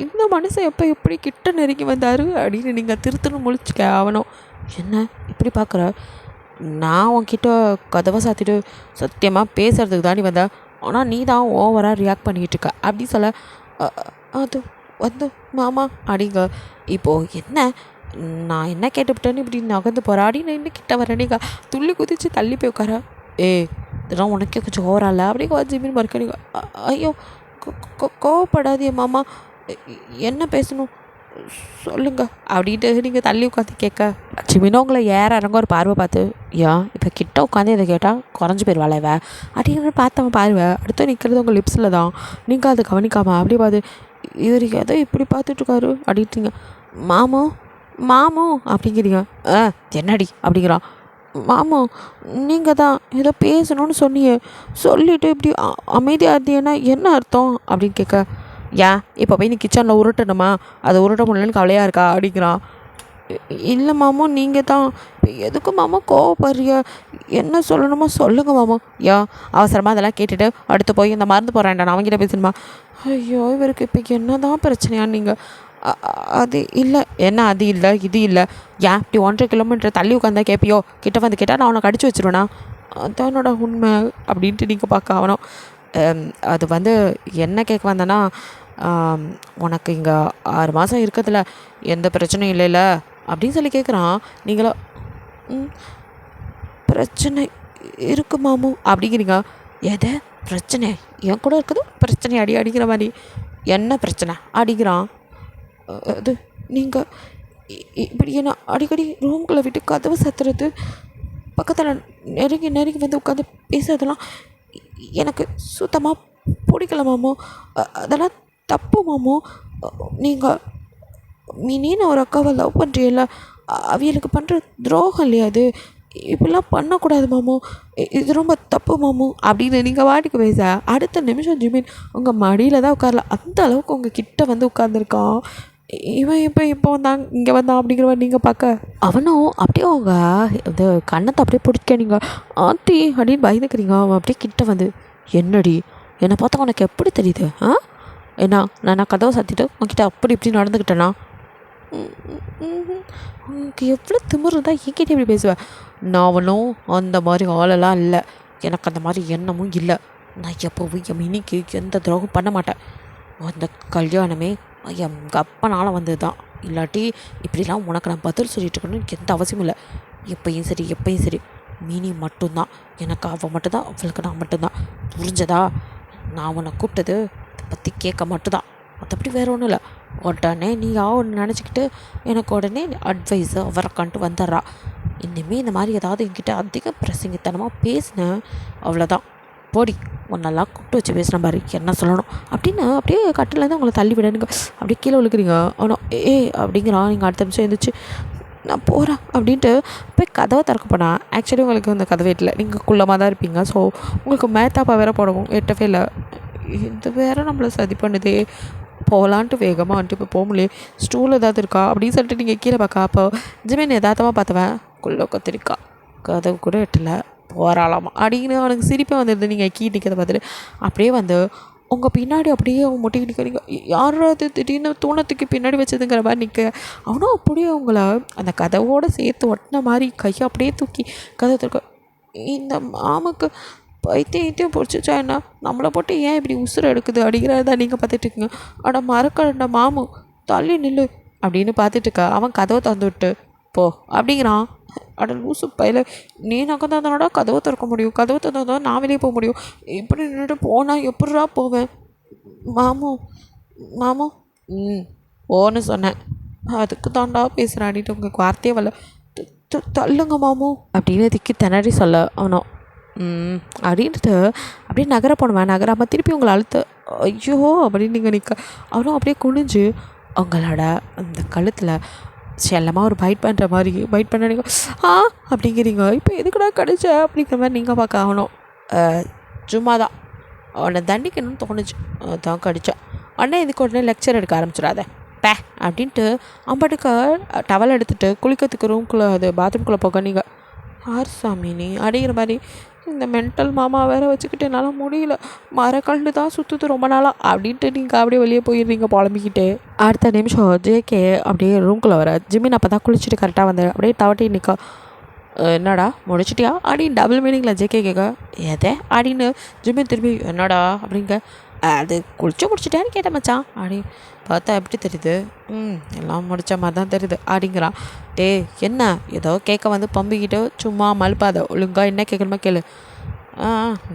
இந்த மனுஷன் எப்போ எப்படி கிட்ட நெருங்கி வந்தார் அப்படின்னு நீங்கள் திருத்துன்னு முழிச்சிக்க. அவனும் என்ன இப்படி பார்க்குற? நான் உன்கிட்ட கதவை சாத்திட்டு சத்தியமாக பேசுகிறதுக்கு தாண்டி வந்தேன், ஆனால் நீ தான் ஓவராக ரியாக்ட் பண்ணிக்கிட்டு இருக்க அப்படி சொல்ல அது வந்து மாமா அப்படிங்க. இப்போது என்ன நான் என்ன கேட்டுவிட்டேன்னு இப்படி நகர்ந்து போகிறாடின்னு இன்னும் கிட்ட வரேனேங்க துள்ளி குதித்து தள்ளி போய் உட்கார. இதெல்லாம் உனக்கே கொஞ்சம் ஓவரால அப்படிங்க ஜிமின் மறுக்கணிங்க. ஐயோ கோவப்படாதே மாமா, என்ன பேசணும் சொல்லுங்க அப்படின்ட்டு நீங்கள் தள்ளி உட்காந்து கேட்க சிமினோ உங்களை இறங்க ஒரு பார்வை பார்த்து ஏன் இப்போ கிட்ட உட்காந்து இதை கேட்டால் குறைஞ்சி போயிடுவாள் இவ அப்படிங்கிற பார்த்தவன் பார்வை அடுத்து நிற்கிறது உங்கள் லிப்ஸில் தான். நீங்கள் அதை கவனிக்காமல் அப்படி பார்த்து இவர் எதோ இப்படி பார்த்துட்ருக்காரு அப்படின்ட்டீங்க. மாமோ அப்படிங்கிறீங்க. என்னடி அப்படிங்கிறான். மாமா நீங்கள் தான் ஏதோ பேசணும்னு சொன்னீங்க, சொல்லிவிட்டு இப்படி அமைதியாக இருந்தீங்கன்னா என்ன அர்த்தம் அப்படின்னு கேட்க ஏன் இப்போ போய் நீ கிச்சனில் உருட்டணுமா? அதை உருட்ட முடியலன்னு கவலையாக இருக்கா அப்படிங்கிறான். இல்லை மாமா நீங்கள் தான் எதுக்கு மாமா கோவப்படுறிய? என்ன சொல்லணுமோ சொல்லுங்க மாமா. அவசரமாக அதெல்லாம் கேட்டுட்டு அடுத்து போய் இந்த மருந்து போகிறேன்டா நான் அவங்ககிட்ட பேசணுமா? ஐயோ இவருக்கு இப்போ என்ன தான் பிரச்சனையா? நீங்கள் அது இல்லை என்ன அது இல்லை இது இல்லை இப்படி 1.5 கிலோமீட்டர் தள்ளி உட்காந்தா கேட்பியோ? கிட்ட வந்து கேட்டால் நான் அவனை கடிச்சு வச்சுருவேனா? அதானோட உண்மை அப்படின்ட்டு நீங்கள் பார்க்க ஆகணும். அது வந்து என்ன கேட்க வந்தேன்னா, உனக்கு இங்கே 6 மாதம் இருக்கிறதுல எந்த பிரச்சனையும் இல்லைல்ல அப்படின்னு சொல்லி கேட்குறான். நீங்களும் பிரச்சனை இருக்கு மாமு அப்படிங்கிறீங்க. எதை பிரச்சனை? என் கூட இருக்குது பிரச்சனை அடிக்கிற மாதிரி. என்ன பிரச்சனை அப்படிங்கிறான். அது நீங்கள் இப்படி என்ன அடிக்கடி ரூம்குள்ளே விட்டு கதவை சத்துறது, பக்கத்தில் நெருங்கி வந்து உட்காந்து பேசுறதெல்லாம் எனக்கு சுத்தமாக பிடிக்கல மாமோ. அதெல்லாம் தப்பு மாமு. நீங்கள் மினின்னு ஒரு அக்காவை லவ் பண்ணுறீல்ல, அவியலுக்கு பண்ணுற துரோகம் இல்லையா அது? இப்படிலாம் பண்ணக்கூடாது மாமு, இது ரொம்ப தப்பு மாமு அப்படின்னு நீங்கள் வாட்டுக்கு பேச அடுத்த நிமிஷம் ஜிமின் உங்கள் மடியில் தான் உட்காரல. அந்த அளவுக்கு உங்கள் கிட்ட வந்து உட்காந்துருக்கான். இவன் இப்போ வந்தான் இங்கே வந்தான் அப்படிங்கிறவன் நீங்கள் பார்க்க அவனும் அப்படியே அவங்க இது கண்ணத்தை அப்படியே பிடிக்க நீங்கள் ஆத்தி அப்படின்னு பயந்துக்கிறீங்க. அவன் அப்படியே கிட்ட வந்து என்னடி என்னை பார்த்தா உனக்கு எப்படி தெரியுது? ஏன்னா நான் கதவை சாத்திட்டு உன்கிட்ட அப்படி இப்படி நடந்துக்கிட்டேன்னா உனக்கு எவ்வளோ திமிரு இருந்தால் என்கிட்ட எப்படி பேசுவேன்? நான் அவனும் அந்த மாதிரி ஆளெல்லாம் இல்லை, எனக்கு அந்த மாதிரி எண்ணமும் இல்லை. நான் எப்போவும் என் மினிக்கு எந்த துரோகம் பண்ண மாட்டேன். அந்த கல்யாணமே எங்கள் அப்பனால் வந்தது தான். இல்லாட்டி இப்படிலாம் உனக்கு நான் பதில் சொல்லிட்டு இருக்கணும்னு எந்த அவசியமும் இல்லை. எப்பயும் சரி மினி மட்டும்தான் எனக்கு, அவள் மட்டும்தான், அவளுக்கு நான் மட்டும்தான். புரிஞ்சதா? நான் அவனை கூப்பிட்டது இதை பற்றி கேட்க மட்டும்தான், மற்றபடி வேறு ஒன்றும் இல்லை. உடனே நீ ஒன்று நினச்சிக்கிட்டு எனக்கு உடனே அட்வைஸு அவரைக்கான்ட்டு வந்துடுறா. இனிமேல் இந்த மாதிரி ஏதாவது என்கிட்ட அதிக பிரசங்கித்தனமாக பேசினேன் அவ்வளோதான், போடி ஒன்றெல்லாம் கூப்பிட்டு வச்சு பேசின மாதிரி என்ன சொல்லணும் அப்படின்னு அப்படியே கட்டிலேருந்து உங்களை தள்ளி விடணுங்க. அப்படியே கீழே விழுக்கிறீங்க. அவனோ அப்படிங்கிறான். நீங்கள் அடுத்த நிமிஷம் எழுந்திரிச்சு நான் போகிறேன் அப்படின்ட்டு போய் கதவை திறக்க போனால் ஆக்சுவலி உங்களுக்கு அந்த கதவே இல்லை, நீங்கள் குள்ளமாக தான் இருப்பீங்க. ஸோ உங்களுக்கு மேத்தாப்பா வேறு போடவும் எட்டவே இல்லை. இது வேறு நம்மளை சதி பண்ணுதே, போகலான்ட்டு வேகமாக வந்துட்டு இப்போ போக முடியல, ஸ்டூல் ஏதாவது இருக்கா அப்படின்னு சொல்லிட்டு நீங்கள் கீழே பார்க்க. அப்போ ஜிமின் எதார்த்தமாக பார்த்தவன் குள்ளே கத்திரிக்கா கதவு கூட எட்டலை போகிறாளாமா அப்படின்னு அவனுக்கு சிரிப்பே வந்துடுது. நீங்கள் கீ நிற்கிறத பார்த்துட்டு அப்படியே வந்து உங்கள் பின்னாடி அப்படியே அவன் முட்டிக்கு நிற்கிறீங்க. யாராவது திடீர்னு தூணத்துக்கு பின்னாடி வச்சதுங்கிற மாதிரி நிற்க அவனும் அப்படியே அவங்கள அந்த கதவோடு சேர்த்து ஒட்டின மாதிரி கையை அப்படியே தூக்கி கதை திறக்க. இந்த மாமுக்கு பைத்தியம் பிடிச்சிச்சா என்ன, நம்மளை போட்டு ஏன் இப்படி உசுரை எடுக்குது அப்படிங்கிறத நீங்கள் பார்த்துட்டு இருக்கீங்க. ஆனால் மறக்கண்ட மாமு தள்ளி நில்லு அப்படின்னு பார்த்துட்டு இருக்கா. அவன் கதவை திறந்து விட்டு போ அப்படிங்கிறான். அட லூசு பையில, நீ நக்கம் தந்தனோட கதவை திறக்க முடியும், கதவை தந்தான் நான் வெளியே போக முடியும், எப்படி நின்றுட்டு போனால் எப்படா போவேன்? மாமு ஓன்னு சொன்னேன், அதுக்கு தாண்டா பேசுகிறேன் அப்படின்ட்டு உங்களுக்கு வார்த்தையே வரல. தள்ளுங்க மாமு அப்படின்னு திக்கி திணறி சொல்ல அவனும் அப்படின்ட்டு அப்படியே நகர போனவன் நகராமல் திருப்பி உங்களை அழுத்த ஐயோ அப்படின்னு நீங்கள் நிற்க அவனும் அப்படியே குனிஞ்சு அவங்களோட அந்த கழுத்தில் செல்லமாக ஒரு பைட் பண்ணுற மாதிரி பைட் பண்ண நீங்கள் அப்படிங்கிறீங்க. இப்போ எதுக்குடா கடிச்ச அப்படிங்கிற மாதிரி நீங்கள் பார்க்க ஆகணும். சும்மா தான் அவனை தண்டிக்கணும்னு தோணுச்சு, தான் கடித்தான். உடனே இதுக்கு உடனே லெக்சர் எடுக்க ஆரம்பிச்சிடாத பே அப்படின்ட்டு அம்பாட்டுக்கு டவல் எடுத்துகிட்டு குளிக்கிறதுக்கு ரூம்குள்ளே அது பாத்ரூம்குள்ளே போக நீங்கள் யார் சாமி நீ அப்படிங்கிற மாதிரி இந்த மென்டல் மாமா வேறு வச்சுக்கிட்டு என்னால் முடியல, மரக்கண்டு தான் சுற்றுது ரொம்ப நாளாக அப்படின்ட்டு நீங்கள் அப்படியே வெளியே போயிடுறீங்க புலம்பிக்கிட்டு. அடுத்த நிமிஷம் ஜேகே அப்படியே ரூம்குள்ளே வர ஜிமின் அப்போ தான் குளிச்சுட்டு கரெக்டாக வந்து அப்படியே தவட்டி நிற்க என்னடா முடிச்சிட்டியா அப்படின்னு டபுள் மீனிங்கில் ஜேகே கேட்க எதே அப்படின்னு ஜிமின் திரும்பி என்னடா அப்படிங்க அது குளிச்சு முடிச்சிட்டியான்னு கேட்டேன் மச்சான் அப்படி பார்த்தா எப்படி தெரியுது? எல்லாம் முடித்த மாதிரி தான் தெரியுது அப்படிங்கிறான். டே என்ன ஏதோ கேட்க வந்து பம்பிக்கிட்டு சும்மா மழுப்பாத, ஒழுங்காக என்ன கேட்கணுமா கேளு.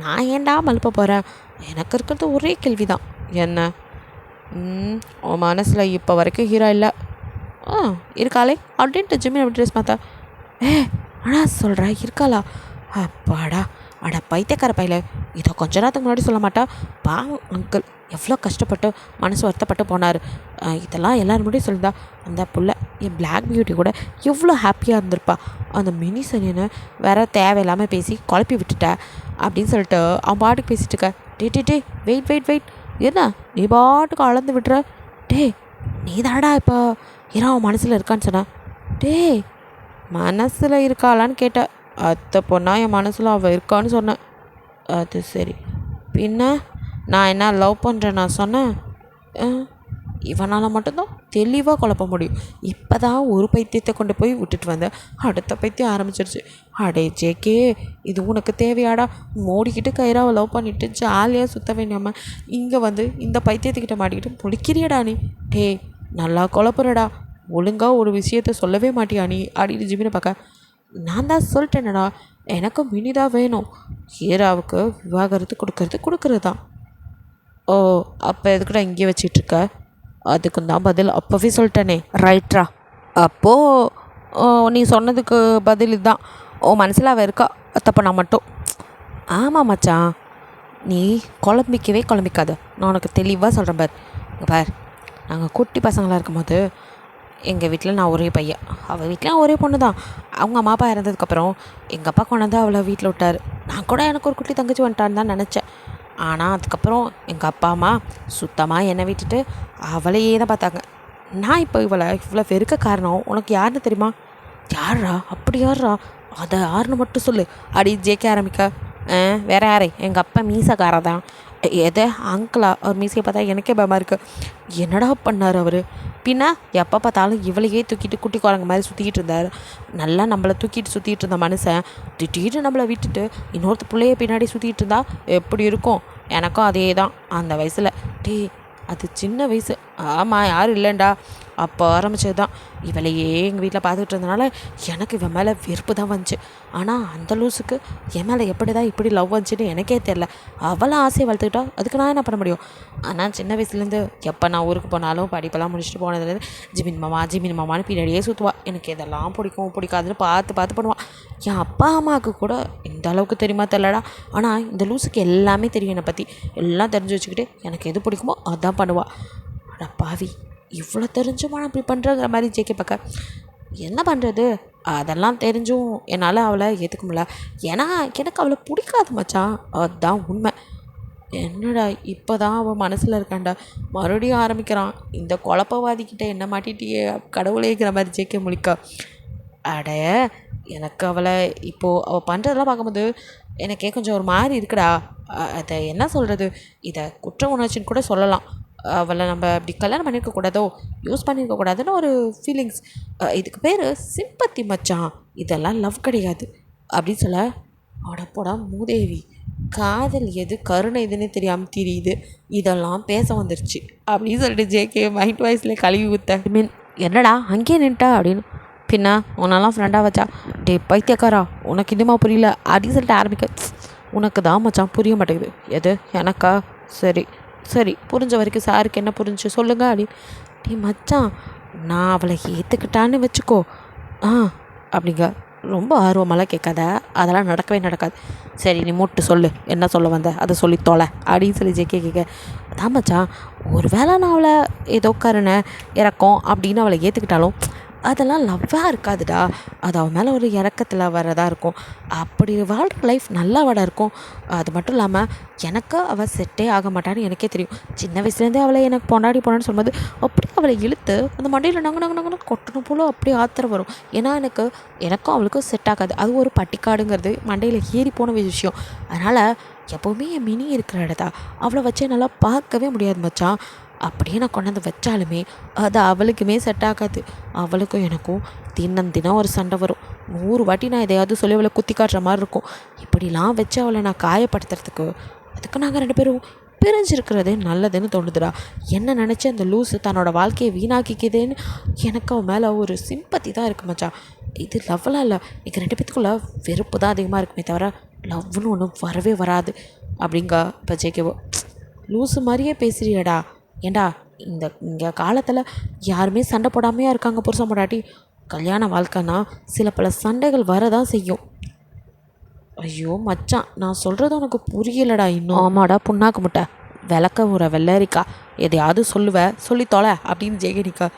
நான் ஏன்டா மழுப்ப போகிறேன், எனக்கு இருக்கிறது ஒரே கேள்வி தான், என்ன உன் மனசில் இப்போ வரைக்கும் ஹீரோ இல்லை இருக்காளே அப்படின்ட்டு ஜிம்மின் அப்படி ட்ரெஸ் பார்த்தா ஆனால் சொல்கிறா இருக்காளா? அப்பாடா அட பைத்தியக்கார பையில, இதை கொஞ்ச நேரத்துக்கு முன்னாடி சொல்ல மாட்டா? பாவம் அங்கிள் எவ்வளோ கஷ்டப்பட்டு மனசு வருத்தப்பட்டு போனார், இதெல்லாம் எல்லோரும் முன்னாடி சொல்லியிருந்தா அந்த புள்ள என் பிளாக் பியூட்டி கூட எவ்வளோ ஹாப்பியாக இருந்திருப்பா. அந்த மினி சனியனை வேற தேவையில்லாமல் பேசி குழப்பி விட்டுட்ட அப்படின்னு சொல்லிட்டு அவன் பாட்டுக்கு பேசிகிட்டு இருக்க. டே வெயிட் என்ன நீ பாட்டுக்கு அளந்து விட்டுற? டே நீ தாடா இப்போ ஏன்னா அவன் மனசில் இருக்கான்னு சொன்ன. டே மனசில் இருக்காளான்னு கேட்ட, அத்தை பொண்ணா என் மனசில் அவள் இருக்கான்னு சொன்னேன். அது சரி, பின்ன நான் என்ன லவ் பண்ணுறேன் நான் சொன்னேன்? இவனால் மட்டும்தான் தெளிவாக குழப்ப முடியும். இப்போ தான் ஒரு பைத்தியத்தை கொண்டு போய் விட்டுட்டு வந்தேன், அடுத்த பைத்தியம் ஆரம்பிச்சிருச்சு. அடே ஜேகே இது உனக்கு தேவையாடா? மோடிக்கிட்டு கயிறாவை லவ் பண்ணிவிட்டு ஜாலியாக சுற்ற வேண்டியாமல் இங்கே வந்து இந்த பைத்தியத்துக்கிட்ட மாட்டிக்கிட்டு பொழிக்கிறியடா நீ. டே நல்லா குழப்புறடா, ஒழுங்காக ஒரு விஷயத்த சொல்லவே மாட்டியா நீ அப்படின்னு ஜிமினை பார்க்க. நான் தான் சொல்லிட்டேனடா, எனக்கு மினி தான் வேணும், ஹீராவுக்கு விவாகரத்து கொடுக்கறது தான். ஓ அப்போ எதுக்குடா இங்கேயே வச்சிட்ருக்க? அதுக்கு தான் பதில் அப்போவே சொல்லிட்டேனே. ரைட்ரா, அப்போது நீ சொன்னதுக்கு பதில் இதுதான், ஓ மனசில் அவள் இருக்கா தப்ப நான் மட்டும். ஆமாம் மச்சான், நீ குழம்பிக்காத, நான் உனக்கு தெளிவாக சொல்கிறேன் பார், இங்க பார், நாங்கள் குட்டி பசங்களாக இருக்கும்போது எங்கள் வீட்டில் நான் ஒரே பையன், அவள் வீட்டில் ஒரே பொண்ணு தான். அவங்க அம்மா அப்பா இறந்ததுக்கப்புறம் எங்கள் அப்பா கொண்டாந்து அவளை வீட்டில் விட்டார். நான் கூட எனக்கு ஒரு குட்டி தங்கச்சி வந்துட்டான்னு தான் நினச்சேன். ஆனால் அதுக்கப்புறம் எங்கள் அப்பா அம்மா சுத்தமாக என்னை விட்டுட்டு அவளையே தான் பார்த்தாங்க. நான் இப்போ இவ்வளோ வெறுக்க காரணம் உனக்கு யாருன்னு தெரியுமா? யாரா? அப்படி யாரா? அதை யாருன்னு மட்டும் சொல்லு அப்படி ஜேக்க ஆரம்பிக்க. வேறு யாரே? எங்கள் அப்பா மீசக்காரர் தான். எதை அங்கிளா? அவர் மீசையை பார்த்தா எனக்கே பயமாக இருக்குது. என்னடா பண்ணார் அவர்? பின்ன எப்போ பார்த்தாலும் இவளையே தூக்கிட்டு குட்டி குரங்கு மாதிரி சுற்றிக்கிட்டு இருந்தார். நல்லா நம்மளை தூக்கிட்டு சுற்றிட்டு இருந்த மனுஷன் திடீர்னு நம்மளை விட்டுட்டு இன்னொருத்த பிள்ளைய பின்னாடி சுற்றிட்டு இருந்தா எப்படி இருக்கும்? எனக்கும் அதே தான் அந்த வயசில். அது சின்ன வயசு. ஆமாம், யாரும் இல்லைண்டா. அப்போ ஆரம்பித்தது தான். இவளையே எங்கள் வீட்டில் பார்த்துக்கிட்டு இருந்தனால எனக்கு இவன் மேலே வெறுப்பு தான் வந்துச்சு. ஆனால் அந்த லூஸுக்கு என் மேலே எப்படி தான் இப்படி லவ் வந்துச்சுன்னு எனக்கே தெரில. அவளை ஆசையை வளர்த்துக்கிட்டா அதுக்கு நான் என்ன பண்ண முடியும்? ஆனால் சின்ன வயசுலேருந்து எப்போ நான் ஊருக்கு போனாலும் படிப்பெல்லாம் முடிச்சுட்டு போனதுலேருந்து ஜிமின் மாமான்னு பின்னாடியே சுற்றுவா. எனக்கு இதெல்லாம் பிடிக்கும் பிடிக்காதுன்னு பார்த்து பார்த்து பண்ணுவான். என் அப்பா அம்மாவுக்கு கூட இந்த அளவுக்கு தெரியுமா தெரிலடா. ஆனால் இந்த லூஸுக்கு எல்லாமே தெரியும் என்னை பற்றி. எல்லாம் தெரிஞ்சு வச்சுக்கிட்டு எனக்கு எது பிடிக்குமோ அதான் பண்ணுவாள். அட பாவி, இவ்வளோ தெரிஞ்சுமா நான் இப்படி பண்ணுறங்கிற மாதிரி ஜேக்கே பார்க்க. என்ன பண்ணுறது, அதெல்லாம் தெரிஞ்சும் என்னால் அவளை ஏற்றுக்க முடியல. ஏன்னா எனக்கு அவளை பிடிக்காது மச்சான், அதுதான் உண்மை. என்னடா இப்போ தான் அவன் மனசில் இருக்கான்டா, மறுபடியும் ஆரம்பிக்கிறான். இந்த குழப்பவாதிக்கிட்ட என்ன மாட்டிட்டியே கடவுளேங்கிற மாதிரி ஜேக்கே முழிக்க. அட, எனக்கு அவளை இப்போது அவள் பண்ணுறதெல்லாம் பார்க்கும்போது எனக்கே கொஞ்சம் ஒரு மாதிரி இருக்குடா. அதை என்ன சொல்கிறது, இதை குற்ற உணர்ச்சின்னு கூட சொல்லலாம். அவளை நம்ம அப்படி கல்யாணம் பண்ணியிருக்கக்கூடாதோ, யூஸ் பண்ணியிருக்கக்கூடாதுன்னு ஒரு ஃபீலிங்ஸ். இதுக்கு பேர் சிம்பத்தி மச்சான், இதெல்லாம் லவ் கிடையாது அப்படின்னு சொல்ல. அடப்போடா மூதேவி, காதல் எது கருணை எதுன்னு தெரியாமல் தெரியுது, இதெல்லாம் பேச வந்துருச்சு அப்படின்னு சொல்லிட்டு ஜேகே மைண்ட் வாய்ஸில் கழுவி ஊற்ற. மீன் என்னடா அங்கேயே நின்ட்டா அப்படின்னு. பின்ன உன்னெல்லாம் ஃப்ரெண்டாக வச்சா? பைத்தியக்காரா, உனக்கு இன்னுமா புரியல அப்படின்னு சொல்லிட்டு ஆரம்பிக்க. உனக்கு தான் மச்சான் புரிய மாட்டேங்குது. எது எனக்கா? சரி சரி, புரிஞ்ச வரைக்கும் சாருக்கு என்ன புரிஞ்சு சொல்லுங்க அப்படின்னு. மச்சான், நான் அவளை ஏற்றுக்கிட்டான்னு வச்சுக்கோ. அப்படிங்க ரொம்ப ஆர்வமெல்லாம் கேட்காத, அதெல்லாம் நடக்கவே நடக்காது. சரி, நீ மூட்டு சொல்லு, என்ன சொல்ல வந்த அதை சொல்லி தொலை அப்படின்னு சொல்லி ஜேக்கே கேட்க. அதான் மச்சான், ஒரு வேளை நான் அவளை ஏதோ கருணை இறக்கம் அப்படின்னு அவளை ஏற்றுக்கிட்டாலும் அதெல்லாம் லவ்வாக இருக்காதுடா. அது அவன் மேலே ஒரு இறக்கத்தில் வரதா இருக்கும். அப்படி வாழ்கிற லைஃப் நல்லா வட இருக்கும். அது மட்டும் இல்லாமல் எனக்கு அவள் செட்டே ஆக மாட்டான்னு எனக்கே தெரியும். சின்ன வயசுலேருந்தே அவளை எனக்கு பொண்டாடின்னு சொல்லும்போது அப்படியே அவளை இழுத்து அந்த மண்டையில் நங்கு கொட்டணும் போல அப்படியே ஆத்திரம் வரும். ஏன்னா எனக்கும் அவளுக்கும் செட் ஆகாது. அது ஒரு பட்டிக்காடுங்கிறது மண்டையில் ஏறி போன விஷயம். அதனால் எப்போவுமே என் மினி இருக்கிற இடத்தா அவளை வச்சு என்னால் பார்க்கவே முடியாது மச்சான். அப்படியே நான் கொண்டாந்து வச்சாலுமே அது அவளுக்குமே செட் ஆகாது. அவளுக்கும் எனக்கும் தினம் ஒரு சண்டை வரும். 100 வாட்டி நான் எதையாவது சொல்லி அவளை குத்தி காட்டுற மாதிரி இருக்கும். இப்படிலாம் வச்சு அவளை நான் காயப்படுத்துறதுக்கு அதுக்கு நாங்கள் 2 பேரும் பிரிஞ்சிருக்கிறதே நல்லதுன்னு தோணுதுடா. என்ன நினச்சி அந்த லூஸு தன்னோட வாழ்க்கையை வீணாக்கிக்குதுன்னு எனக்கு அவன் மேலே ஒரு சிம்பத்தி தான் இருக்கு மச்சான். இது லவ்லாம் இல்லை, எங்கள் 2 பேத்துக்குள்ளே வெறுப்பு தான் அதிகமாக இருக்குமே தவிர லவ்னு ஒன்றும் வரவே வராது அப்படிங்க. இப்போ ஜேகேவோ, லூஸு மாதிரியே பேசுறியடா. ஏண்டா இங்கே காலத்தில் யாருமே சண்டை போடாமையாக இருக்காங்க புருஷன் பொண்டாட்டி. கல்யாண வாழ்க்கைன்னா சில பல சண்டைகள் வரதான் செய்யும். ஐயோ மச்சான், நான் சொல்கிறது உனக்கு புரியலடா இன்னும். ஆமாடா புண்ணாக்கு முட்டை விளக்க முறை வெள்ளரிக்கா, எதையாவது சொல்லி தொலை அப்படின்னு ஜெயகனிக்கா.